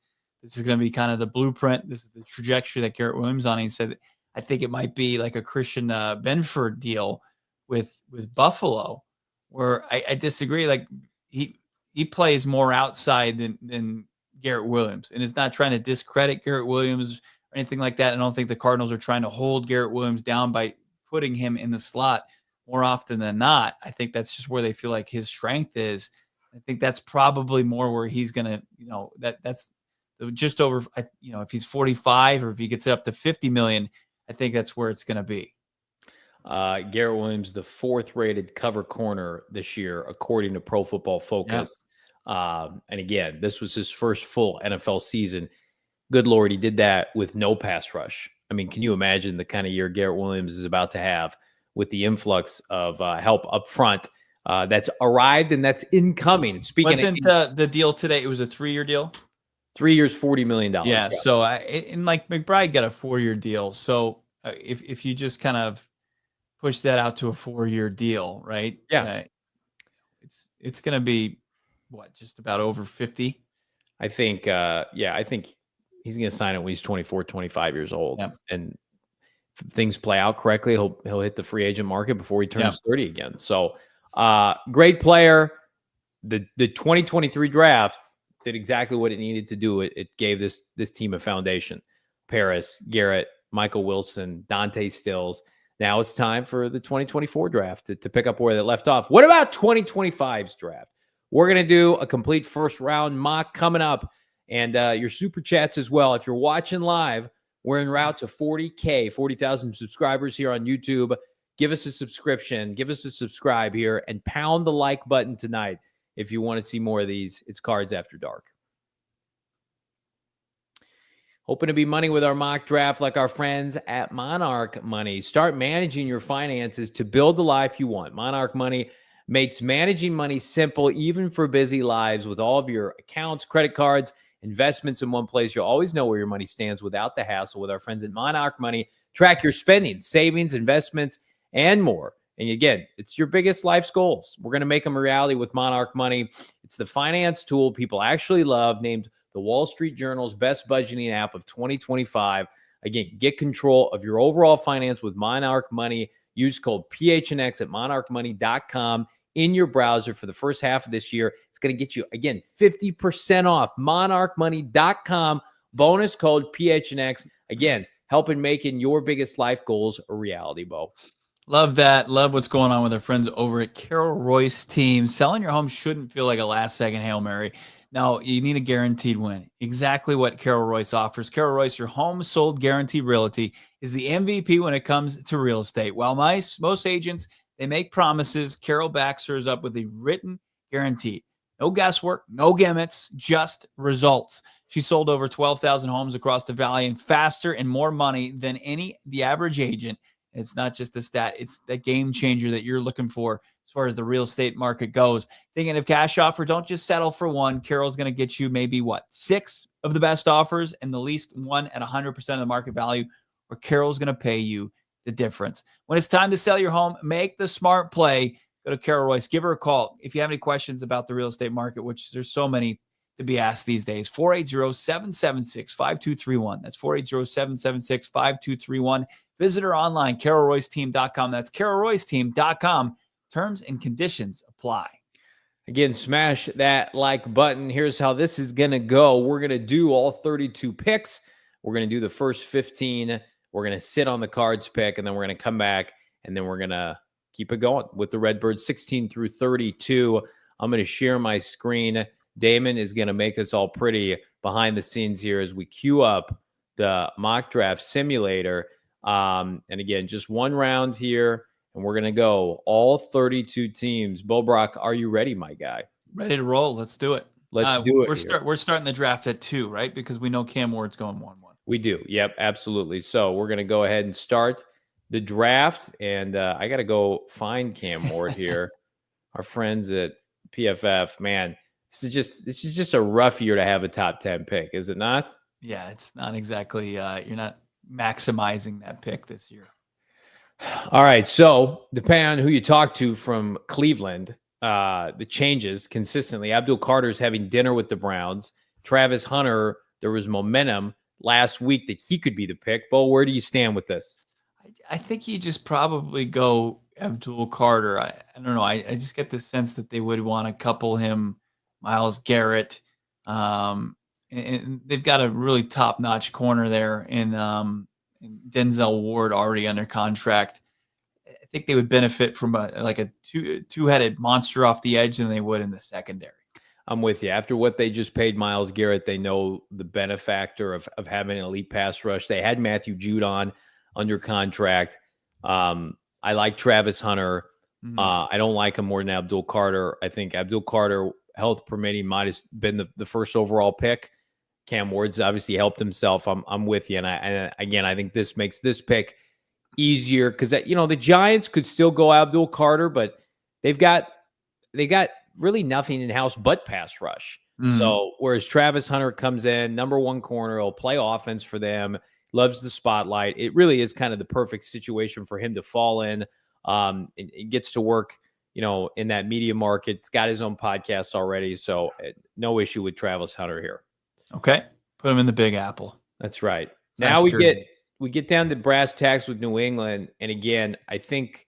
this is going to be kind of the blueprint. This is the trajectory that Garrett Williams on. He said, I think it might be like a Christian Benford deal with Buffalo, where I disagree. Like, he plays more outside than Garrett Williams, and it's not trying to discredit Garrett Williams or anything like that. I don't think the Cardinals are trying to hold Garrett Williams down by putting him in the slot more often than not. I think that's just where they feel like his strength is. I think that's probably more where he's going to, that's just over, if he's 45 or if he gets it up to 50 million, I think that's where it's going to be. Garrett Williams, the 4th rated cover corner this year, according to Pro Football Focus. Yeah. And again, this was his first full NFL season. Good Lord, he did that with no pass rush. I mean, can you imagine the kind of year Garrett Williams is about to have with the influx of help up front that's arrived and that's incoming? Wasn't the deal today, it was a 3-year deal? 3 years, $40 million. Yeah, so like McBride got a 4-year deal. So if you just kind of push that out to a 4-year deal, right? Yeah. It's going to be, what, just about over 50? I think, I think he's going to sign it when he's 24, 25 years old. Yeah. And if things play out correctly, he'll hit the free agent market before he turns 30 again. So great player. The 2023 draft did exactly what it needed to do. It gave this team a foundation. Paris, Garrett, Mykel Wilson, Dante Stills. Now it's time for the 2024 draft to pick up where they left off. What about 2025's draft? We're going to do a complete first round mock coming up, and your super chats as well. If you're watching live, we're en route to 40,000 subscribers here on YouTube. Give us a subscription, give us a subscribe here, and pound the like button tonight if you want to see more of these. It's Cards After Dark. Hoping to be money with our mock draft like our friends at Monarch Money. Start managing your finances to build the life you want. Monarch Money makes managing money simple, even for busy lives, with all of your accounts, credit cards, investments in one place. You'll always know where your money stands without the hassle with our friends at Monarch Money. Track your spending, savings, investments, and more. And again, it's your biggest life's goals. We're going to make them a reality with Monarch Money. It's the finance tool people actually love, named the Wall Street Journal's best budgeting app of 2025. Again, get control of your overall finance with Monarch Money. Use code PHNX at monarchmoney.com in your browser for the first half of this year. It's going to get you, again, 50% off. monarchmoney.com, bonus code PHNX. Again, helping making your biggest life goals a reality, Bo. Love that. Love what's going on with our friends over at Carol Royce Team. Selling your home shouldn't feel like a last-second Hail Mary. No, you need a guaranteed win. Exactly what Carol Royce offers. Carol Royce, your home sold guaranteed realty, is the MVP when it comes to real estate. While most agents, they make promises, Carol backs hers up with a written guarantee. No guesswork, no gimmicks, just results. She sold over 12,000 homes across the valley and faster and more money than the average agent. It's not just a stat. It's the game changer that you're looking for as far as the real estate market goes. Thinking of cash offer, don't just settle for one. Carol's going to get you maybe 6 of the best offers and the least one at 100% of the market value, or Carol's going to pay you the difference. When it's time to sell your home, make the smart play. Go to Carol Royce. Give her a call. If you have any questions about the real estate market, which there's so many to be asked these days, 480-776-5231. That's 480-776-5231. Visit her online, carolroyceteam.com. That's carolroyceteam.com. Terms and conditions apply. Again, smash that like button. Here's how this is going to go. We're going to do all 32 picks. We're going to do the first 15. We're going to sit on the cards pick, and then we're going to come back, and then we're going to keep it going with the Redbirds 16 through 32. I'm going to share my screen. Damon is going to make us all pretty behind the scenes here as we queue up the mock draft simulator. And again, just one round here, and we're going to go all 32 teams. Bo Brack, are you ready, my guy? Ready to roll. Let's do it. Let's do it. We're starting the draft at 2, right? Because we know Cam Ward's going 1-1. We do. Yep, absolutely. So we're going to go ahead and start the draft. And I got to go find Cam Ward here. Our friends at PFF, man, this is just a rough year to have a top 10 pick, is it not? Yeah, it's not exactly, you're not maximizing that pick this year. All right. So depending on who you talk to from Cleveland, the changes consistently. Abdul Carter's having dinner with the Browns. Travis Hunter, there was momentum last week that he could be the pick. Bo, where do you stand with this? I think you just probably go Abdul Carter. I don't know. I just get the sense that they would want to couple him, Myles Garrett. And they've got a really top-notch corner there in Denzel Ward already under contract. I think they would benefit from a two-headed monster off the edge than they would in the secondary. I'm with you. After what they just paid Myles Garrett, they know the benefactor of having an elite pass rush. They had Matthew Judon under contract. I like Travis Hunter. I don't like him more than Abdul Carter. I think Abdul Carter, health permitting, might have been the first overall pick. Cam Ward's obviously helped himself. I'm with you. And I think this makes this pick easier because, the Giants could still go Abdul Carter, but they got really nothing in-house but pass rush. So whereas Travis Hunter comes in, number one corner, he'll play offense for them, loves the spotlight. It really is kind of the perfect situation for him to fall in. It gets to work, in that media market. It's got his own podcast already. So no issue with Travis Hunter here. Okay. Put him in the Big Apple. That's right. Nice now jersey. we get down to brass tacks with New England. And again, I think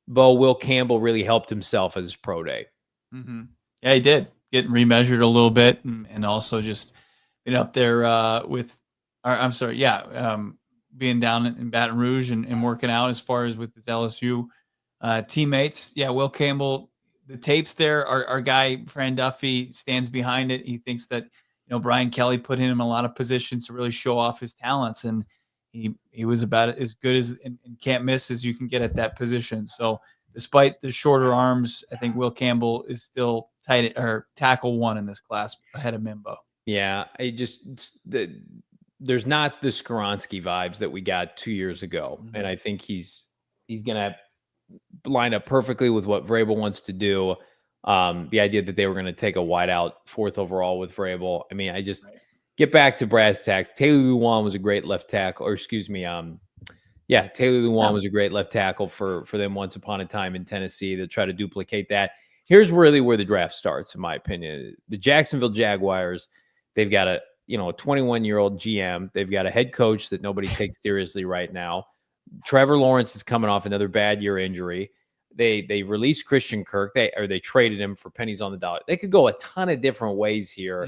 Will Campbell really helped himself at his pro day. Mm-hmm. Yeah, he did. Getting remeasured a little bit and also just being up there being down in Baton Rouge and working out as far as with his LSU teammates. Yeah, Will Campbell, the tapes there, our guy, Fran Duffy, stands behind it. He thinks that, Brian Kelly put him in a lot of positions to really show off his talents, and he was about as good as and can't miss as you can get at that position. So despite the shorter arms, I think Will Campbell is still tight or tackle one in this class ahead of Mimbo. Yeah, there's not the Skoronski vibes that we got 2 years ago, and I think he's gonna line up perfectly with what Vrabel wants to do. The idea that they were going to take a wideout 4th overall with Vrabel. I mean, get back to brass tacks. Taylor Lewan was a great left tackle, or excuse me, Taylor Lewan was a great left tackle for them once upon a time in Tennessee. They'll try to duplicate that. Here's really where the draft starts, in my opinion. The Jacksonville Jaguars, they've got a 21-year-old GM. They've got a head coach that nobody takes seriously right now. Trevor Lawrence is coming off another bad year injury. They released Christian Kirk. They traded him for pennies on the dollar. They could go a ton of different ways here.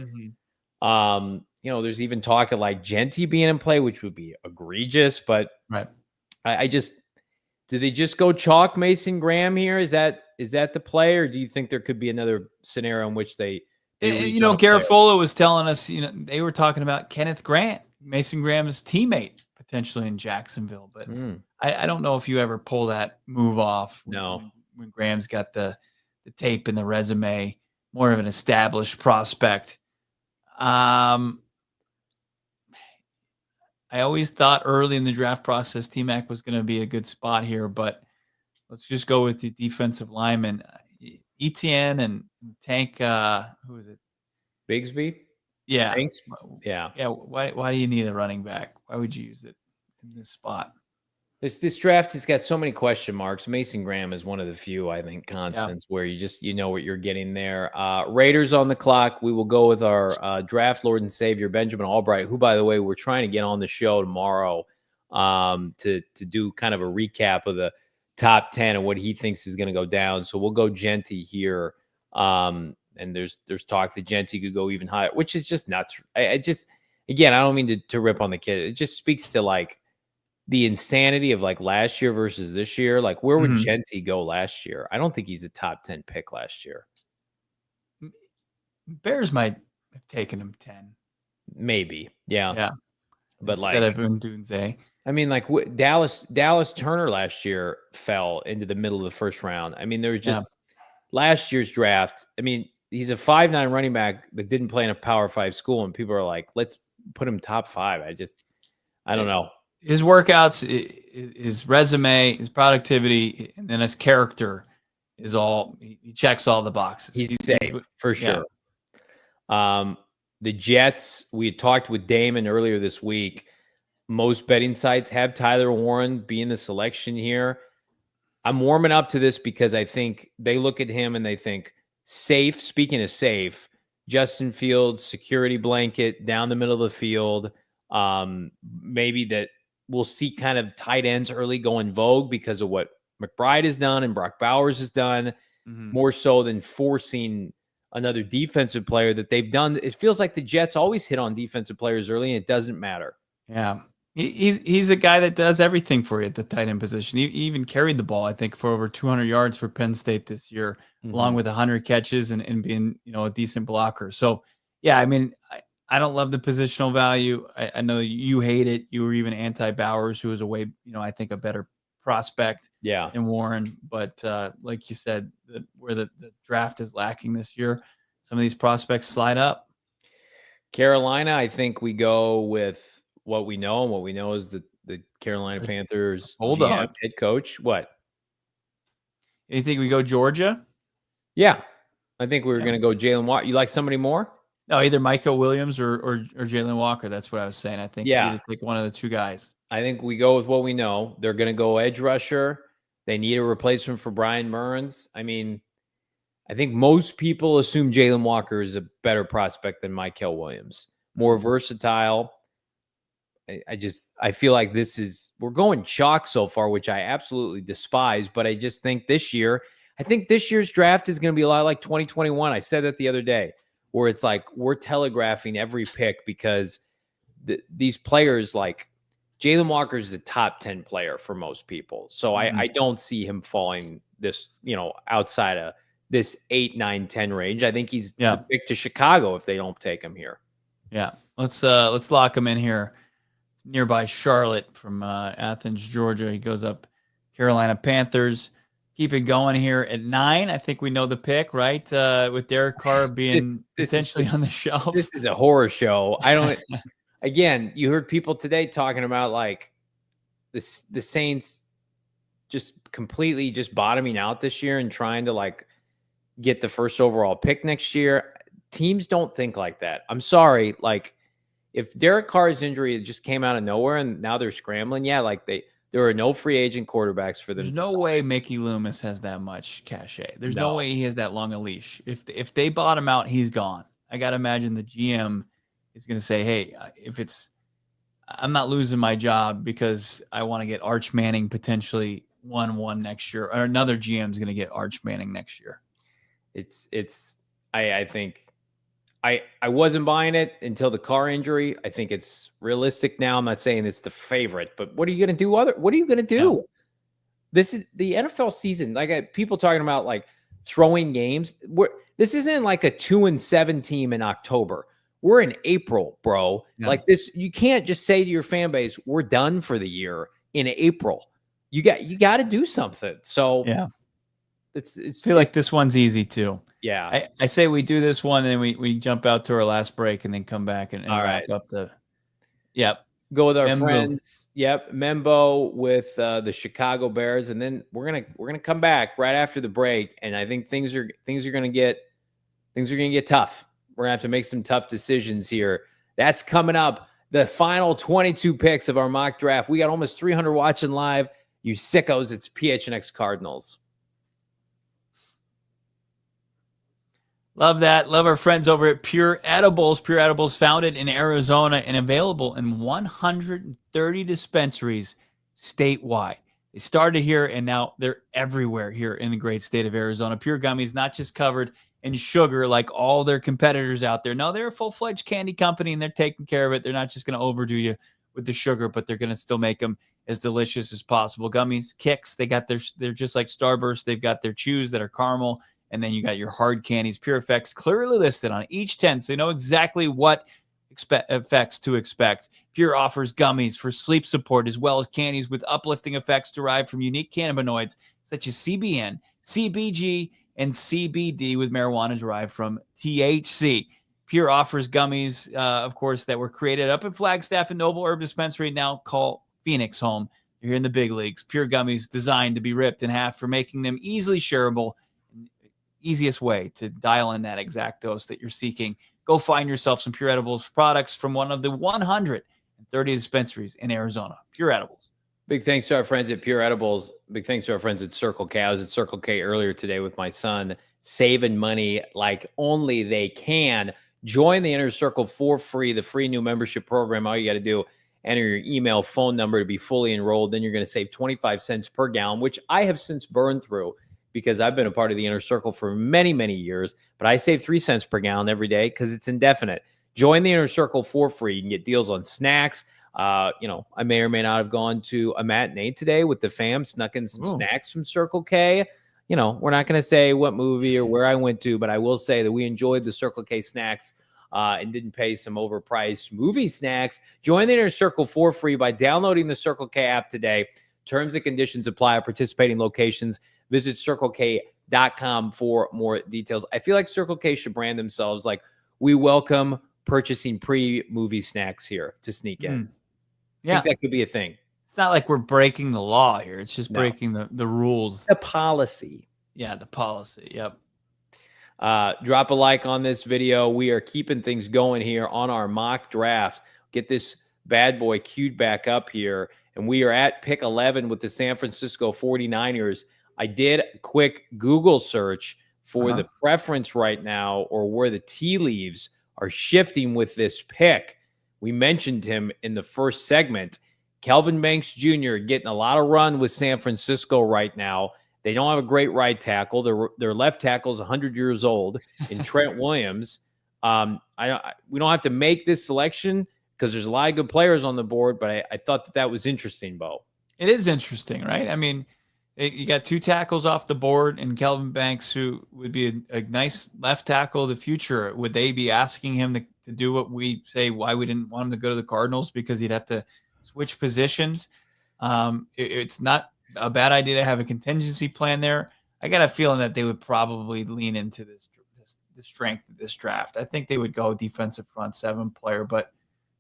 Mm-hmm. There's even talk of like Genty being in play, which would be egregious, but right. Do they just go chalk Mason Graham here? Is that the play, or do you think there could be another scenario in which they Garrett Fuller was telling us, they were talking about Kenneth Grant, Mason Graham's teammate, potentially in Jacksonville, but I don't know if you ever pull that move off. When Graham's got the tape and the resume, more of an established prospect. I always thought early in the draft process, TMac was going to be a good spot here, but let's just go with the defensive lineman. Etienne and Tank, who is it? Bigsby? Yeah. Thanks. Yeah. Yeah. Why do you need a running back? Why would you use it in this spot? This draft has got so many question marks. Mason Graham is one of the few, I think, constants where you know what you're getting there. Raiders on the clock. We will go with our draft lord and savior, Benjamin Albright, who, by the way, we're trying to get on the show tomorrow to do kind of a recap of the top 10 and what he thinks is going to go down. So we'll go Genty here. And there's talk that Genty could go even higher, which is just nuts. I don't mean to rip on the kid. It just speaks to like the insanity of like last year versus this year. Like, where would Genty go last year? I don't think he's a top 10 pick last year. Bears might have taken him 10. Maybe. Yeah. But instead of Ndunze. I mean, like Dallas Turner last year fell into the middle of the first round. I mean, there was just last year's draft. I mean, he's a 5'9" running back that didn't play in a Power 5 school, and people are like, let's put him top 5. I don't know. His workouts, his resume, his productivity, and then his character is all, he checks all the boxes. He's safe for sure. The Jets, we had talked with Damon earlier this week. Most betting sites have Tyler Warren being the selection here. I'm warming up to this because I think they look at him and they think safe. Speaking of safe, Justin Fields, security blanket down the middle of the field. Maybe that we'll see kind of tight ends early go in vogue because of what McBride has done and Brock Bowers has done, more so than forcing another defensive player that they've done. It feels like the Jets always hit on defensive players early, and it doesn't matter. Yeah. He's a guy that does everything for you at the tight end position. He even carried the ball, I think, for over 200 yards for Penn State this year, along with 100 catches and being, a decent blocker. So, yeah, I mean, I don't love the positional value. I know you hate it. You were even anti-Bowers, who was I think a better prospect than Warren. But like you said, where the draft is lacking this year, some of these prospects slide up. Carolina, I think we go with what we know, and what we know is the Carolina Panthers head coach. What? You think we go Georgia? Yeah. I think we're going to go Jalen Walker. You like somebody more? No, either Mykel Williams or Jalen Walker. That's what I was saying. I think you need to take one of the two guys. I think we go with what we know. They're going to go edge rusher. They need a replacement for Brian Murns. I mean, I think most people assume Jalen Walker is a better prospect than Mykel Williams. More versatile. I feel like we're going chalk so far, which I absolutely despise. But I just think this year's draft is going to be a lot like 2021. I said that the other day, where it's like we're telegraphing every pick because these players, like Jalen Walker is a top 10 player for most people. So I don't see him falling this, outside of this 8, 9, 10 range. I think he's the pick to Chicago if they don't take him here. Yeah. Let's lock him in here. Nearby Charlotte from Athens, Georgia. He goes up Carolina Panthers. Keep it going here at 9. I think we know the pick, right? With Derek Carr being potentially on the shelf. This is a horror show. Again, you heard people today talking about like the Saints just completely just bottoming out this year and trying to like get the first overall pick next year. Teams don't think like that. I'm sorry. Like, if Derek Carr's injury just came out of nowhere and now they're scrambling, like there are no free agent quarterbacks for them. There's no way Mykel Williams has that much cachet. There's no way he has that long a leash. If they bought him out, he's gone. I got to imagine the GM is going to say, hey, I'm not losing my job because I want to get Arch Manning potentially 1-1 next year, or another GM is going to get Arch Manning next year. I think I wasn't buying it until the Carr injury. I think it's realistic now. I'm not saying it's the favorite, but what are you going to do? What are you going to do? Yeah. This is the NFL season. Like people talking about like throwing games. This isn't like a 2-7 team in October. We're in April, bro. Yeah. Like this, you can't just say to your fan base, "We're done for the year" in April. You got to do something. So yeah, I feel like this one's easy too. Yeah, I say we do this one and we jump out to our last break and then come back and wrap up the. Yep. Go with our friends. Yep, Membo with the Chicago Bears, and then we're gonna come back right after the break, and I think things are gonna get tough. We're gonna have to make some tough decisions here. That's coming up. The final 22 picks of our mock draft. We got almost 300 watching live. You sickos! It's PHNX Cardinals. Love that. Love our friends over at Pure Edibles. Pure Edibles, founded in Arizona and available in 130 dispensaries statewide. They started here and now they're everywhere here in the great state of Arizona. Pure Gummies, not just covered in sugar like all their competitors out there. No, they're a full-fledged candy company and they're taking care of it. They're not just going to overdo you with the sugar, but they're going to still make them as delicious as possible. Gummies, Kicks, they're just like Starburst. They've got their chews that are caramel. And then you got your hard candies, Pure Effects, clearly listed on each 10, so you know exactly what effects to expect. Pure offers gummies for sleep support, as well as candies with uplifting effects derived from unique cannabinoids, such as CBN, CBG, and CBD, with marijuana derived from THC. Pure offers gummies, of course, that were created up in Flagstaff and Noble Herb Dispensary, now called Phoenix home. You're here in the big leagues. Pure Gummies, designed to be ripped in half for making them easily shareable. Easiest way to dial in that exact dose that you're seeking. Go find yourself some Pure Edibles products from one of the 130 dispensaries in Arizona. Pure Edibles. Big thanks to our friends at Pure Edibles. Big thanks to our friends at Circle K. I was at Circle K earlier today with my son, saving money like only they can. Join the Inner Circle for free, the free new membership program. All you got to do, enter your email, phone number to be fully enrolled. Then you're going to save 25 cents per gallon, which I have since burned through, because I've been a part of the Inner Circle for many, many years, but I save 3 cents per gallon every day because it's indefinite. Join the Inner Circle for free. You can get deals on snacks. I may or may not have gone to a matinee today with the fam, snuck in some snacks from Circle K. We're not going to say what movie or where I went to, but I will say that we enjoyed the Circle K snacks and didn't pay some overpriced movie snacks. Join the Inner Circle for free by downloading the Circle K app today. Terms and conditions apply at participating locations. Visit CircleK.com for more details. I feel like Circle K should brand themselves like, we welcome purchasing pre-movie snacks here to sneak in. Yeah. I think that could be a thing. It's not like we're breaking the law here. It's just breaking the rules. The policy. Yeah, the policy. Yep. Drop a like on this video. We are keeping things going here on our mock draft. Get this bad boy queued back up here. And we are at pick 11 with the San Francisco 49ers. I did a quick Google search for the preference right now, or where the tea leaves are shifting with this pick. We mentioned him in the first segment. Kelvin Banks Jr. getting a lot of run with San Francisco right now. They don't have a great right tackle. Their left tackle is 100 years old in Trent Williams. We don't have to make this selection because there's a lot of good players on the board, but I thought that was interesting, Bo. It is interesting, right? I mean, you got 2 tackles off the board, and Kelvin Banks, who would be a nice left tackle of the future. Would they be asking him to do what we say why we didn't want him to go to the Cardinals, because he'd have to switch positions? It's not a bad idea to have a contingency plan there. I got a feeling that they would probably lean into the strength of this draft. I think they would go defensive front 7 player, but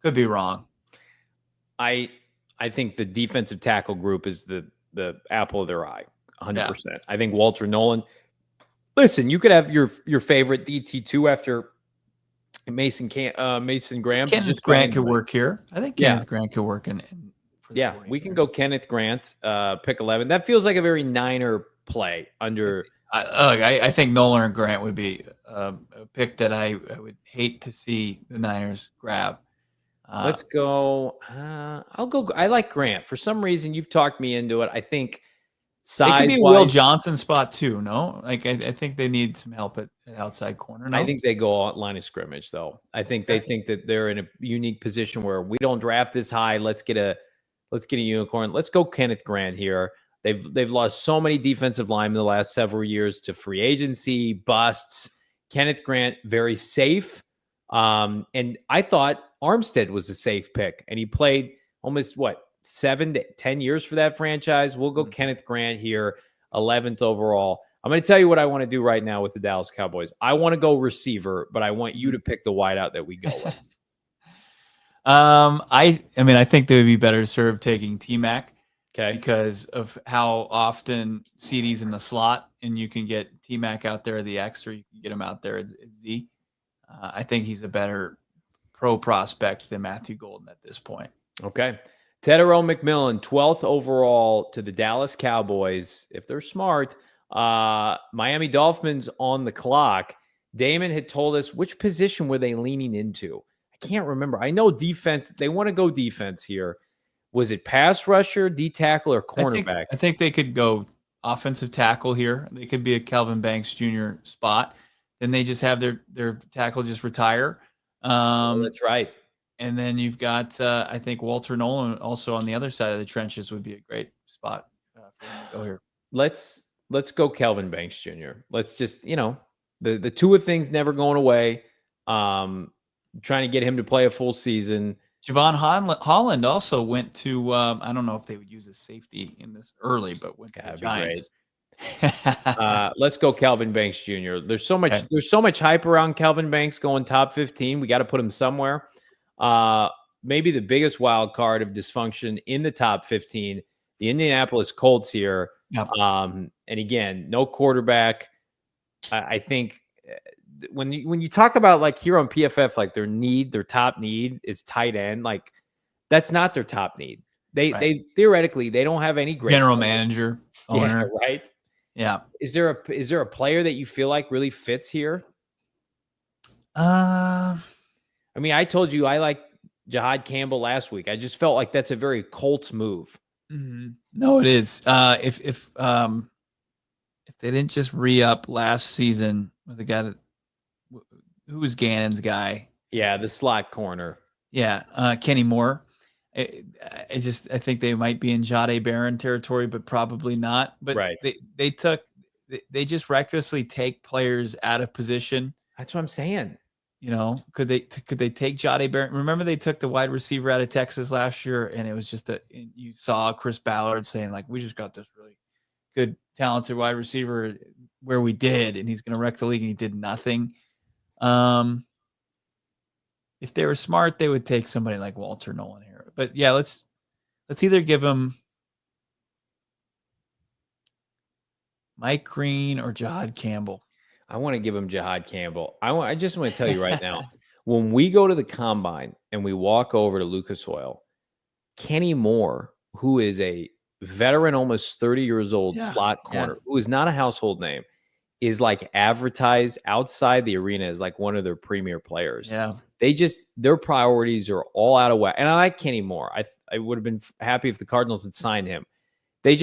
could be wrong. I think the defensive tackle group is the apple of their eye, 100%. Yeah. I think Walter Nolan. Listen, you could have your favorite DT2 after Mason Graham. Kenneth Grant could work here. I think Kenneth Grant could work in for the 49ers. We can go Kenneth Grant, pick 11. That feels like a very Niner play under. I think Nolan and Grant would be a pick that I would hate to see the Niners grab. Let's go. I'll go. I like Grant. For some reason, you've talked me into it. I think size. It could be Will Johnson spot too. No, like I think they need some help at outside corner. No? I think they go on line of scrimmage though. I think they think that they're in a unique position where we don't draft this high. Let's get a unicorn. Let's go Kenneth Grant here. They've lost so many defensive linemen the last several years to free agency, busts. Kenneth Grant, very safe. And I thought Armstead was a safe pick, and he played almost 7 to 10 years for that franchise. We'll go Kenneth Grant here, 11th overall. I'm going to tell you what I want to do right now with the Dallas Cowboys. I want to go receiver, but I want you to pick the wideout that we go with. I mean, I think they would be better served taking TMac. Okay. Because of how often CD's in the slot, and you can get TMac out there at the X, or you can get him out there at Z. I think he's a better pro prospect than Matthew Golden at this point. Okay. Tedero McMillan, 12th overall to the Dallas Cowboys. If they're smart, Miami Dolphins on the clock. Damon had told us which position were they leaning into. I can't remember. I know defense. They want to go defense here. Was it pass rusher, D tackle, or cornerback? I think they could go offensive tackle here. They could be a Kelvin Banks Jr. spot. Then they just have their tackle just retire. That's right. And then you've got, I think, Walter Nolan also on the other side of the trenches would be a great spot for them to go here. Let's go Kelvin Banks Jr. Let's just, the two of things never going away. Trying to get him to play a full season. Javon Holland also went to, I don't know if they would use a safety in this early, but went to the Giants. Let's go Kelvin Banks Jr. There's so much hype around Kelvin Banks going top 15. We got to put him somewhere. Maybe the biggest wild card of dysfunction in the top 15, the Indianapolis Colts here. Yep. And again, no quarterback. I think when you talk about like here on PFF, like their top need is tight end. Like that's not their top need. They theoretically they don't have any great general manager, owner. Yeah, right? Yeah. Is there a player that you feel like really fits here? I mean, I told you I like Jahad Campbell last week. I just felt like that's a very Colts move. Mm-hmm. No, it is. If they didn't just re-up last season with the guy who was Gannon's guy? Yeah, the slot corner. Yeah, Kenny Moore. I think they might be in Jahdae Barron territory, but probably not. But they just recklessly take players out of position. That's what I'm saying. Could they take Jahdae Barron? Remember they took the wide receiver out of Texas last year, and it was just you saw Chris Ballard saying like, we just got this really good, talented wide receiver where we did, and he's going to wreck the league, and he did nothing. If they were smart, they would take somebody like Walter Nolan here. But yeah, let's either give him Mike Green or Jahad Campbell. I want to give him Jahad Campbell. I just want to tell you right now, when we go to the combine and we walk over to Lucas Oil, Kenny Moore, who is a veteran, almost 30 years old slot corner, who is not a household name, is like advertised outside the arena as like one of their premier players. Yeah. Their priorities are all out of whack. And I like Kenny Moore. I would have been happy if the Cardinals had signed him. They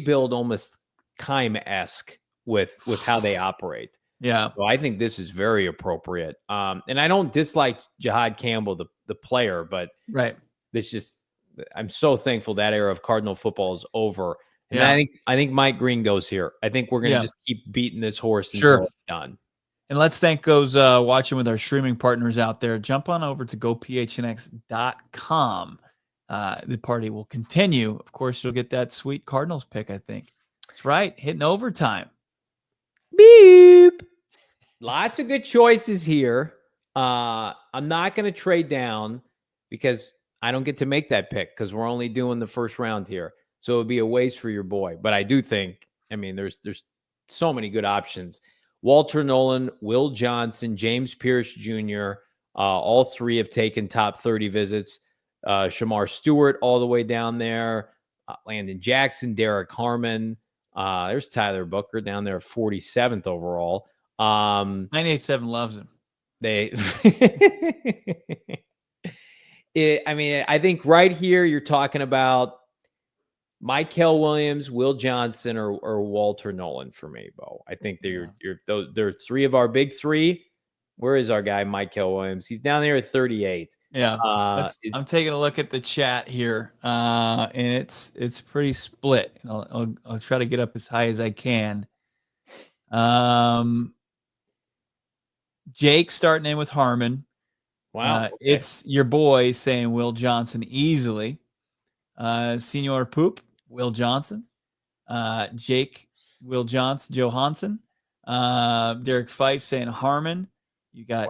build almost Keim-esque with how they operate. Yeah. So I think this is very appropriate. And I don't dislike Jahad Campbell, the player, but it's just, I'm so thankful that era of Cardinal football is over. And I think Mike Green goes here. I think we're going to just keep beating this horse until it's done. And let's thank those watching with our streaming partners out there. Jump on over to gophnx.com. The party will continue. Of course, you'll get that sweet Cardinals pick, I think. That's right. Hitting overtime. Beep. Lots of good choices here. I'm not going to trade down because I don't get to make that pick because we're only doing the first round here. So it would be a waste for your boy. But I do think, there's so many good options. Walter Nolan, Will Johnson, James Pierce Jr., all three have taken top 30 visits. Shamar Stewart all the way down there. Landon Jackson, Derek Harmon. There's Tyler Booker down there, 47th overall. 987 loves him. I think right here you're talking about Mykel Williams, Will Johnson, or Walter Nolan for me, Bo. I think they're three of our big three. Where is our guy Mykel Williams? He's down there at 38. Yeah, I'm taking a look at the chat here, and it's pretty split. I'll try to get up as high as I can. Jake starting in with Harmon. Wow, okay. It's your boy saying Will Johnson easily. Senior Poop, Will Johnson. Jake, Will Johansson. Derek Fife saying Harmon. You got,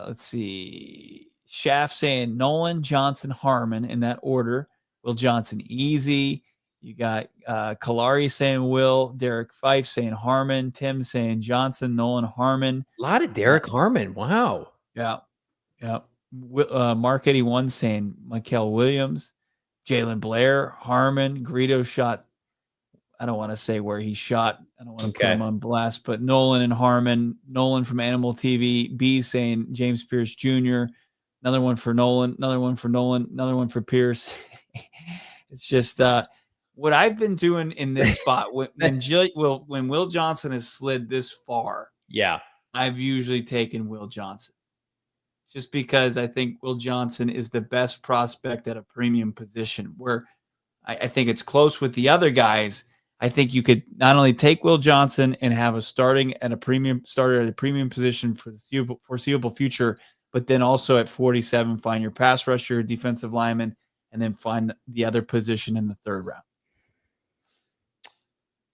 let's see, Shaft saying Nolan, Johnson, Harmon in that order. Will Johnson easy. You got Kalari saying Will. Derek Fife saying Harmon. Tim saying Johnson, Nolan, Harmon. A lot of Derek Harmon. Wow. Yeah. Yeah. Mark 81 saying Mykel Williams. Jalen Blair, Harmon. Greedo shot. I don't want to say where he shot. I don't want to put him on blast, but Nolan and Harmon. Nolan from Animal TV. B saying James Pierce Jr. Another one for Nolan. Another one for Nolan. Another one for Pierce. It's just what I've been doing in this spot. when Will Johnson has slid this far, I've usually taken Will Johnson. Just because I think Will Johnson is the best prospect at a premium position, where I think it's close with the other guys. I think you could not only take Will Johnson and have a starter at a premium position for the foreseeable future, but then also at 47, find your pass rusher, defensive lineman, and then find the other position in the third round.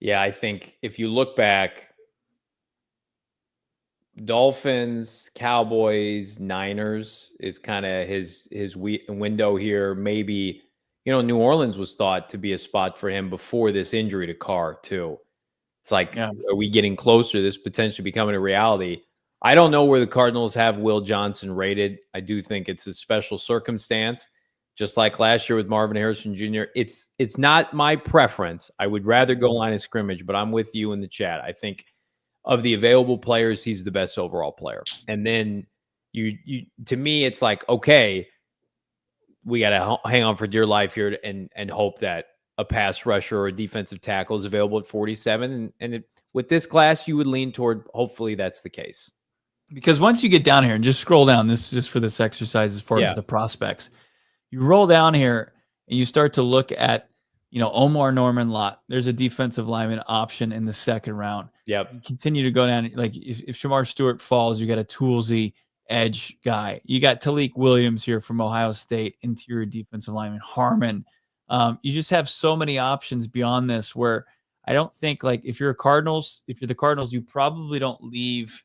Yeah, I think if you look back, Dolphins, Cowboys, Niners is kind of his window here. Maybe, New Orleans was thought to be a spot for him before this injury to Carr too. It's like, are we getting closer to this potentially becoming a reality? I don't know where the Cardinals have Will Johnson rated. I do think it's a special circumstance, just like last year with Marvin Harrison Jr. It's not my preference. I would rather go line of scrimmage, but I'm with you in the chat. I think of the available players, he's the best overall player. And then you to me, it's like, okay, we got to hang on for dear life here and hope that a pass rusher or a defensive tackle is available at 47. And with this class, you would lean toward hopefully that's the case. Because once you get down here and just scroll down, this is just for this exercise as far as the prospects. You roll down here and you start to look at, Omar Norman Lott. There's a defensive lineman option in the second round. Yep. You continue to go down. Like if Shamar Stewart falls, you got a toolsy edge guy. You got Talik Williams here from Ohio State, interior defensive lineman. Harmon. You just have so many options beyond this where I don't think, like, if you're the Cardinals, you probably don't leave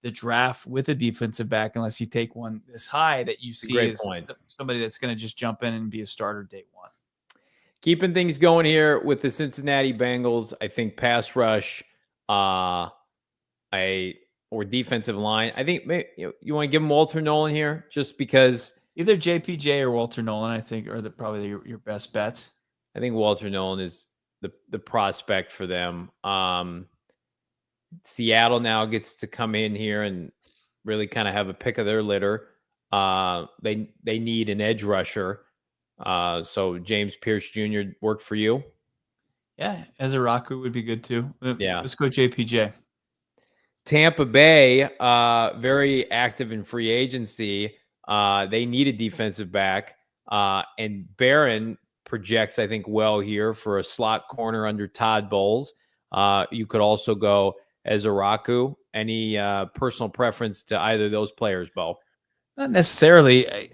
the draft with a defensive back unless you take one this high that you see as somebody that's going to just jump in and be a starter day one. Keeping things going here with the Cincinnati Bengals, I think pass rush, or defensive line. I think maybe, you want to give them Walter Nolan here, just because either JPJ or Walter Nolan, I think, are probably your best bets. I think Walter Nolan is the prospect for them. Seattle now gets to come in here and really kind of have a pick of their litter. They need an edge rusher. So James Pierce Jr. worked for you. Yeah, Ezeraku would be good too. Yeah, let's go JPJ. Tampa Bay, very active in free agency. They need a defensive back, and Barron projects, I think, well here for a slot corner under Todd Bowles. You could also go Ezeraku. Any personal preference to either of those players, Bo? Not necessarily.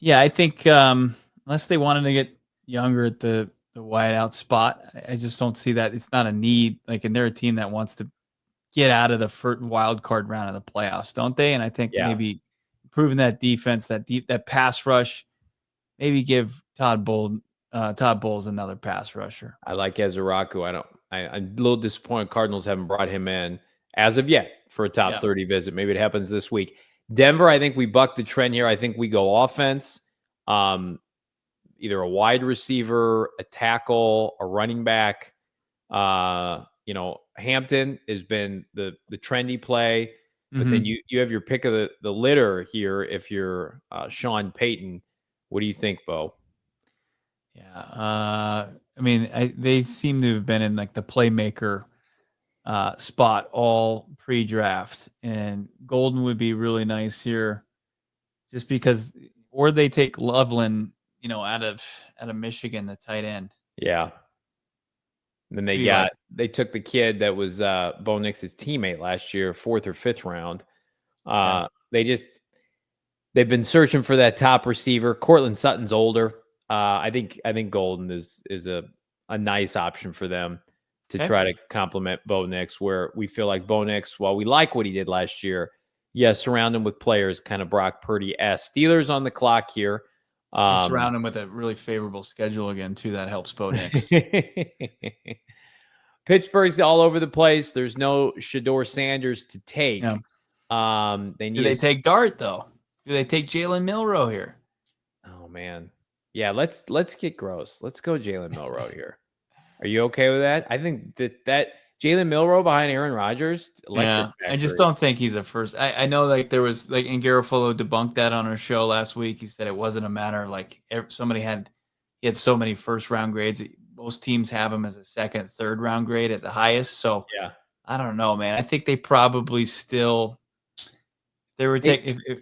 I think unless they wanted to get younger at the wideout spot, I just don't see that. It's not a need. And they're a team that wants to get out of the first wild card round of the playoffs, don't they? And I think maybe improving that defense, that pass rush, maybe give Todd Bowles another pass rusher. I like Ezeraku. I'm a little disappointed Cardinals haven't brought him in. as of yet for a top 30 visit. Maybe it happens this week. Denver, I think we bucked the trend here. I think we go offense, either a wide receiver, a tackle, a running back. Hampton has been the trendy play, but then you have your pick of the litter here. If you're Sean Payton, what do you think, Bo? Yeah. I mean, they seem to have been in like the playmaker spot all pre-draft, and Golden would be really nice here, just because, or they take Loveland, out of Michigan, the tight end. Yeah. And then they took the kid that was Bo Nix's teammate last year, 4th or 5th round. They've been searching for that top receiver. Cortland Sutton's older. I think Golden is a nice option for them to try to complement Bo Nix, where we feel like Bo Nix, while we like what he did last year, surround him with players kind of Brock Purdy-esque. Steelers on the clock here. Surround him with a really favorable schedule again, too. That helps Bo Nix. Pittsburgh's all over the place. There's no Shedeur Sanders to take. Yeah. Do they take Dart, though? Do they take Jalen Milroe here? Oh, man. Yeah, let's get gross. Let's go Jalen Milroe here. Are you okay with that? I think that Jalen Milroe behind Aaron Rodgers. Yeah, I just don't think he's a first. I know, like, there was, like, and Garofalo debunked that on our show last week. He said it wasn't a matter of, like, he had so many first round grades. Most teams have him as a second, third round grade at the highest. So yeah, I don't know, man. I think they probably still, they were taking, if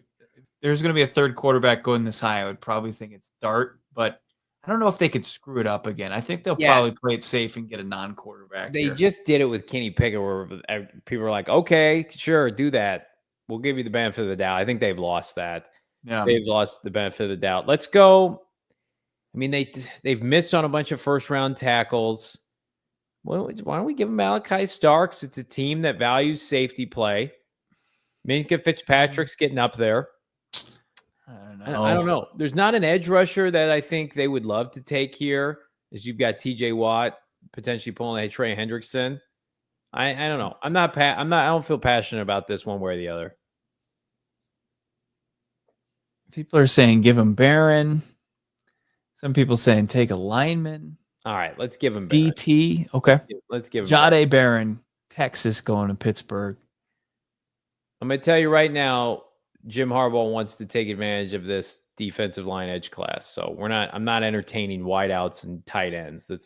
there's going to be a third quarterback going this high, I would probably think it's Dart, but I don't know if they could screw it up again. I think they'll probably play it safe and get a non-quarterback. They just did it with Kenny Pickett, where people are like, okay, sure, do that. We'll give you the benefit of the doubt. I think they've lost that. Yeah. They've lost the benefit of the doubt. Let's go. I mean, they've missed on a bunch of first-round tackles. Why don't we give them Malachi Starks? It's a team that values safety play. Minkah Fitzpatrick's getting up there. I don't know. There's not an edge rusher that I think they would love to take here, as you've got T.J. Watt potentially pulling a Trey Hendrickson. I don't know. I don't feel passionate about this one way or the other. People are saying give him Barron. Some people saying take a lineman. All right, let's give him Barron. DT. Okay. Let's give him Jade Barron, Texas, going to Pittsburgh. I'm going to tell you right now, Jim Harbaugh wants to take advantage of this defensive line edge class. So I'm not entertaining wideouts and tight ends. I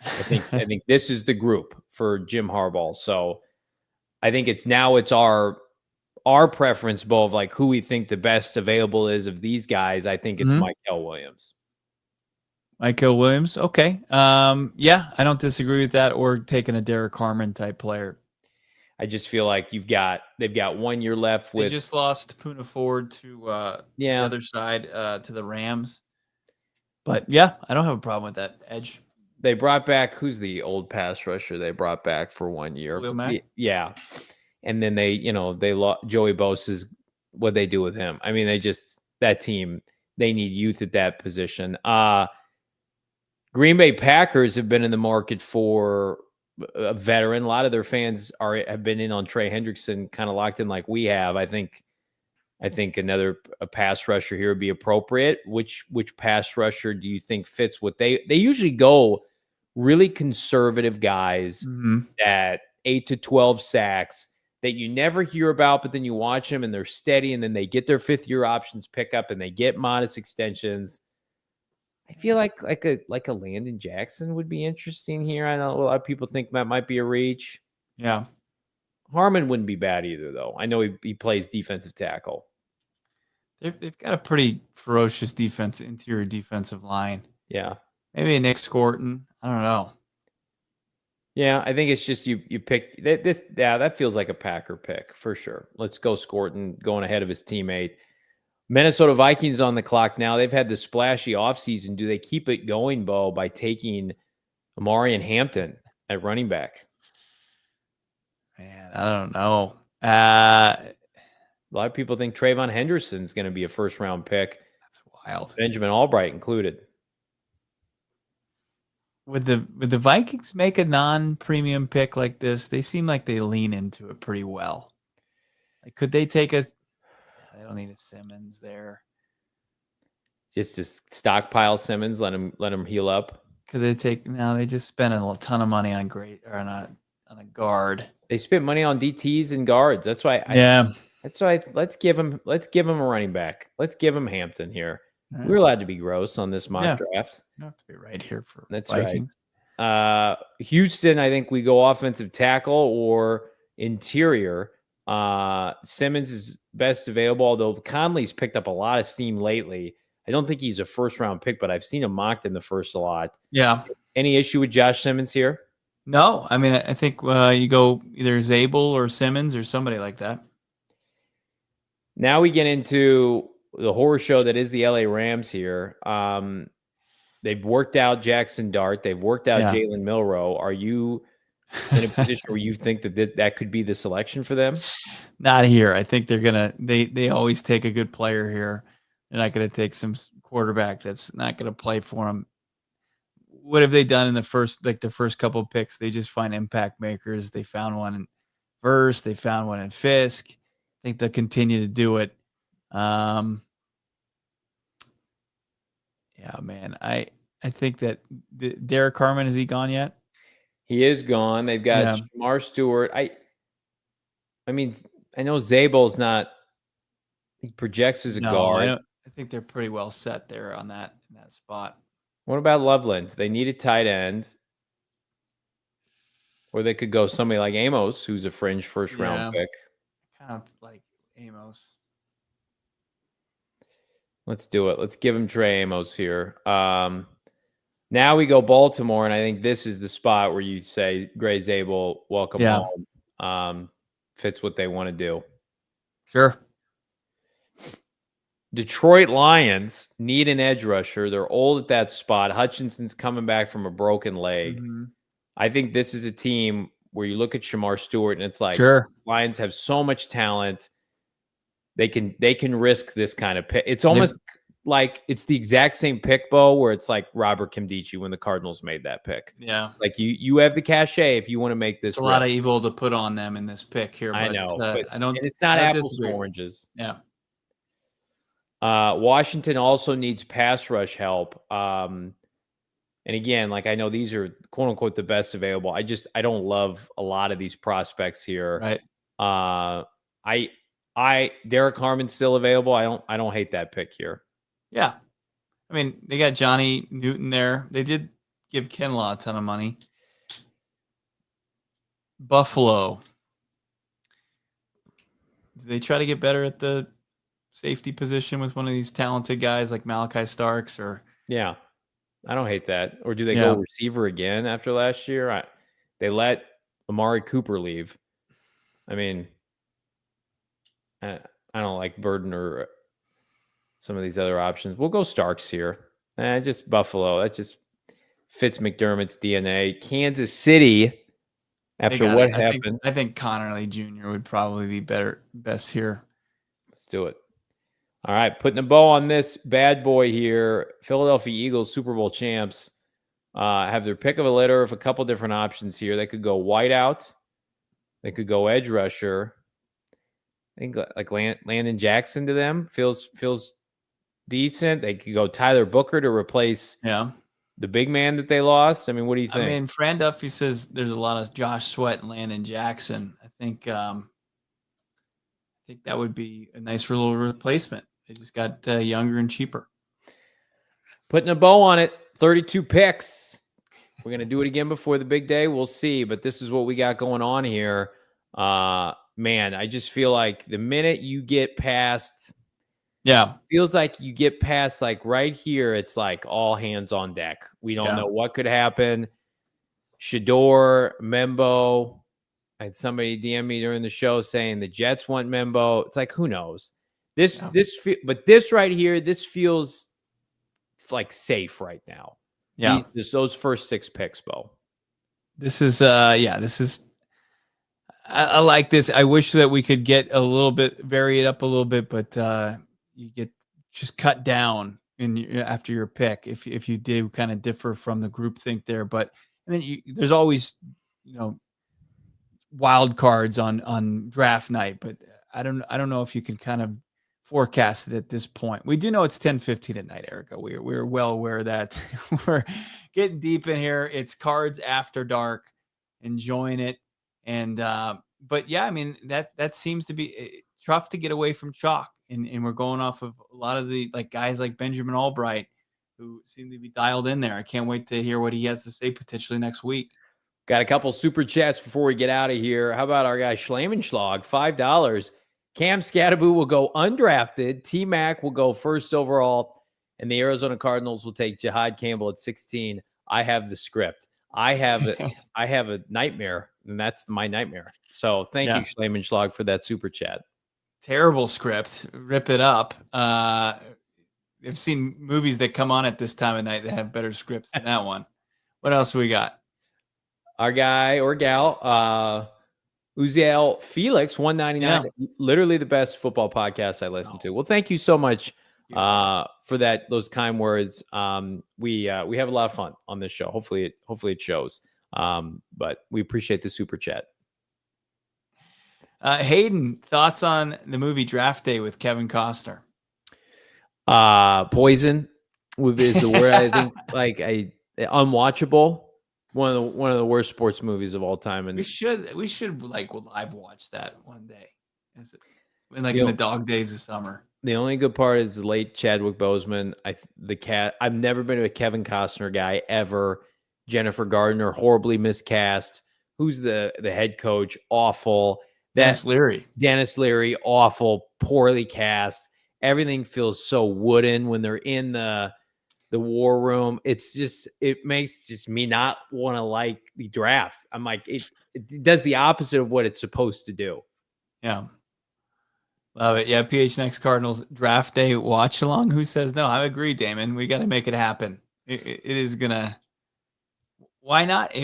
think this is the group for Jim Harbaugh. So I think it's our preference, Bo, of like who we think the best available is of these guys. I think it's Mykel Williams. Mykel Williams. Okay. Yeah, I don't disagree with that, or taking a Derek Harmon type player. I just feel like they've got 1 year left. They just lost Poona Ford to the other side, to the Rams. But yeah, I don't have a problem with that edge. They brought back, who's the old pass rusher they brought back for 1 year? Yeah. And then they lost Joey Bosa's, what they do with him. I mean, that team, they need youth at that position. Green Bay Packers have been in the market for a veteran. A lot of their fans have been in on Trey Hendrickson, kind of locked in like we have. I think another pass rusher here would be appropriate. Which pass rusher do you think fits what they usually go really conservative guys at 8 to 12 sacks that you never hear about, but then you watch them and they're steady, and then they get their 5th-year options pickup and they get modest extensions. I feel like a Landon Jackson would be interesting here. I know a lot of people think that might be a reach. Yeah. Harmon wouldn't be bad either, though. I know he plays defensive tackle. They've got a pretty ferocious interior defensive line. Yeah. Maybe a Nick Scorton. I don't know. Yeah, I think it's just you pick this. Yeah, that feels like a Packer pick for sure. Let's go Scorton going ahead of his teammate. Minnesota Vikings on the clock now. They've had the splashy offseason. Do they keep it going, Bo, by taking Amari and Hampton at running back? Man, I don't know. A lot of people think Trayvon Henderson's going to be a first-round pick. That's wild. Benjamin Albright included. would the Vikings make a non-premium pick like this? They seem like they lean into it pretty well. Like, could they take a? They don't need a Simmons there. Just to stockpile Simmons, let him heal up. Could they take? No, they just spent a ton of money on on a guard. They spent money on DTs and guards. That's why. That's why. Let's give him a running back. Let's give him Hampton here. Right. We're allowed to be gross on this mock draft. You don't have to be right here for that's Vikings. Right. Houston, I think we go offensive tackle or interior. Simmons is best available, although Conley's picked up a lot of steam lately. I don't think he's a first-round pick, but I've seen him mocked in the first a lot. Yeah. Any issue with Josh Simmons here? No. I mean, I think you go either Zabel or Simmons or somebody like that. Now we get into the horror show that is the LA Rams here. They've worked out Jackson Dart. They've worked out Jalen Milroe. Are you in a position where you think that could be the selection for them? Not here. I think they're going to – they always take a good player here. They're not going to take some quarterback that's not going to play for them. What have they done in the first couple of picks? They just find impact makers. They found one in Verse. They found one in Fisk. I think they'll continue to do it. Yeah, man. I think that Derek Carmen, is he gone yet? He is gone. They've got Shamar Stewart. I mean, I know Zabel's not. He projects as a guard. I think they're pretty well set there in that spot. What about Loveland? They need a tight end. Or they could go somebody like Amos, who's a fringe first-round pick. Kind of like Amos. Let's do it. Let's give him Trey Amos here. Now we go Baltimore, and I think this is the spot where you say Gray Zabel, welcome home. Fits what they want to do. Sure. Detroit Lions need an edge rusher. They're old at that spot. Hutchinson's coming back from a broken leg. Mm-hmm. I think this is a team where you look at Shamar Stewart and it's like Lions have so much talent. They can risk this kind of pick. It's almost like it's the exact same pick, Bo, where it's like Robert Kimdichie when the Cardinals made that pick. Yeah. Like you have the cachet if you want to make this. It's a lot of evil to put on them in this pick here. I know. But I don't. It's not apples to oranges. Yeah. Washington also needs pass rush help. And again, like I know these are quote unquote the best available. I don't love a lot of these prospects here. Right. Derek Harmon's still available. I don't hate that pick here. Yeah. I mean, they got Johnny Newton there. They did give Kinlaw a ton of money. Buffalo. Do they try to get better at the safety position with one of these talented guys like Malachi Starks or? Yeah. I don't hate that. Or do they go receiver again after last year? They let Amari Cooper leave. I mean, I don't like Burden or some of these other options. We'll go Starks here. Just Buffalo. That just fits McDermott's DNA. Kansas City, after what happened. I think Connerly Jr. would probably be best here. Let's do it. All right, putting a bow on this bad boy here. Philadelphia Eagles, Super Bowl champs, have their pick of a litter of a couple different options here. They could go wideout. They could go edge rusher. I think like Landon Jackson to them feels decent. They could go Tyler Booker to replace the big man that they lost. I mean, what do you think? I mean, Fran Duffy says there's a lot of Josh Sweat and Landon Jackson. I think that would be a nice little replacement. They just got younger and cheaper. Putting a bow on it, 32 picks. We're going to do it again before the big day. We'll see, but this is what we got going on here. Man, I just feel like the minute you get past feels like you get past like right here, it's like all hands on deck. We don't know what could happen. Shador, Membo. I had somebody DM me during the show saying the Jets want Membo. It's like, who knows? But this right here, this feels like safe right now. Yeah. Those first 6 picks, Bo. This is I like this. I wish that we could get vary it up a little bit, but you get just cut down after your pick if you did kind of differ from the group think there. But and then there's always wild cards on draft night, but I don't know if you can kind of forecast it at this point. We do know it's 10:15 at night, Erica. We're well aware of that. We're getting deep in here. It's Cards After Dark, enjoying it. And but yeah, I mean that seems to be tough to get away from chalk, and we're going off of a lot of the guys like Benjamin Albright who seem to be dialed in there. I can't wait to hear what he has to say potentially next week. Got a couple super chats before we get out of here. How about our guy Schlemenschlag, $5. Cam Scatterboo will go undrafted. TMac will go first overall, and the Arizona Cardinals will take Jihad Campbell at 16. I have the script. I have a nightmare, and that's my nightmare. So thank you, Schlemenschlag, for that super chat. Terrible script. Rip it up. I've seen movies that come on at this time of night that have better scripts than that one. What else we got? Our guy or gal, Uziel Felix, $1.99. Literally the best football podcast I listen to. Well, thank you so much for those kind words. We have a lot of fun on this show. Hopefully it shows. But we appreciate the super chat. Hayden, thoughts on the movie Draft Day with Kevin Costner? Poison is the word. I think unwatchable. One of the worst sports movies of all time. And we should live watch that one day. In the dog days of summer. The only good part is the late Chadwick Boseman. I've never been a Kevin Costner guy ever. Jennifer Gardner, horribly miscast. Who's the head coach? Awful. Dennis Leary, awful, poorly cast. Everything feels so wooden when they're in the war room. It makes me not want to like the draft. I'm like, it does the opposite of what it's supposed to do. Yeah. Love it. Yeah. PHNX Cardinals Draft Day watch along. Who says no? I agree, Damon. We got to make it happen. It is gonna. Why not?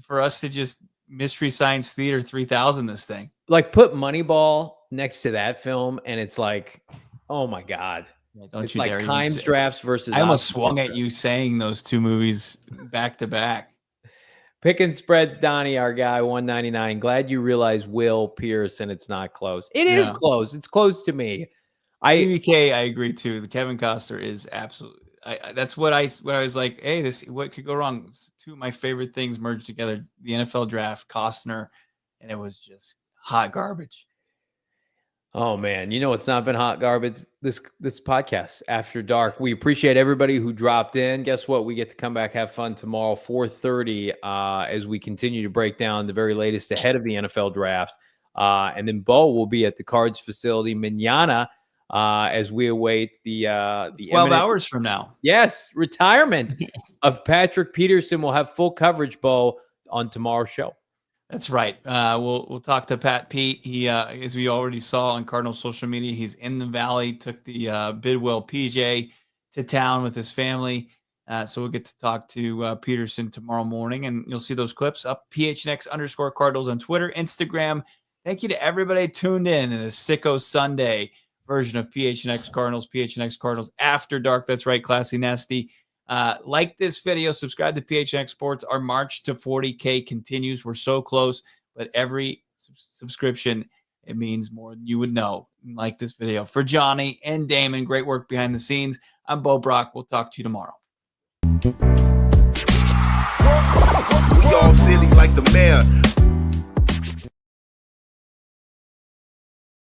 For us to just Mystery Science Theater 3000 this thing. Put Moneyball next to that film, and it's like, oh my God. It's like Times Drafts versus. I almost swung at you saying those two movies back to back. Pick and spreads, Donnie, our guy, $1.99. Glad you realize Will Pierce, and it's not close. It is close. It's close to me. BBK, I agree too. The Kevin Costner is absolutely. That's what I was like. Hey, what could go wrong? It's two of my favorite things merged together: the NFL draft, Costner, and it was just hot garbage. Oh man, it's not been hot garbage this podcast After Dark. We appreciate everybody who dropped in. Guess what? We get to come back, have fun tomorrow, 4:30, as we continue to break down the very latest ahead of the NFL draft. And then Bo will be at the Cards facility mañana as we await the 12 hours from now. Yes, retirement of Patrick Peterson. We'll have full coverage, Bo, on tomorrow's show. That's right. We'll talk to Pat Pete. He, as we already saw on Cardinal social media, he's in the Valley, took the Bidwell PJ to town with his family. So we'll get to talk to Peterson tomorrow morning, and you'll see those clips up PHNX_Cardinals on Twitter, Instagram. Thank you to everybody tuned in the Sicko Sunday version of PHNX Cardinals After Dark. That's right, Classy Nasty. Like this video, subscribe to PHNX Sports. Our march to 40K continues. We're so close, but every subscription, it means more than you would know. Like this video. For Johnny and Damon, great work behind the scenes. I'm Bo Brack. We'll talk to you tomorrow. We all silly like the mayor.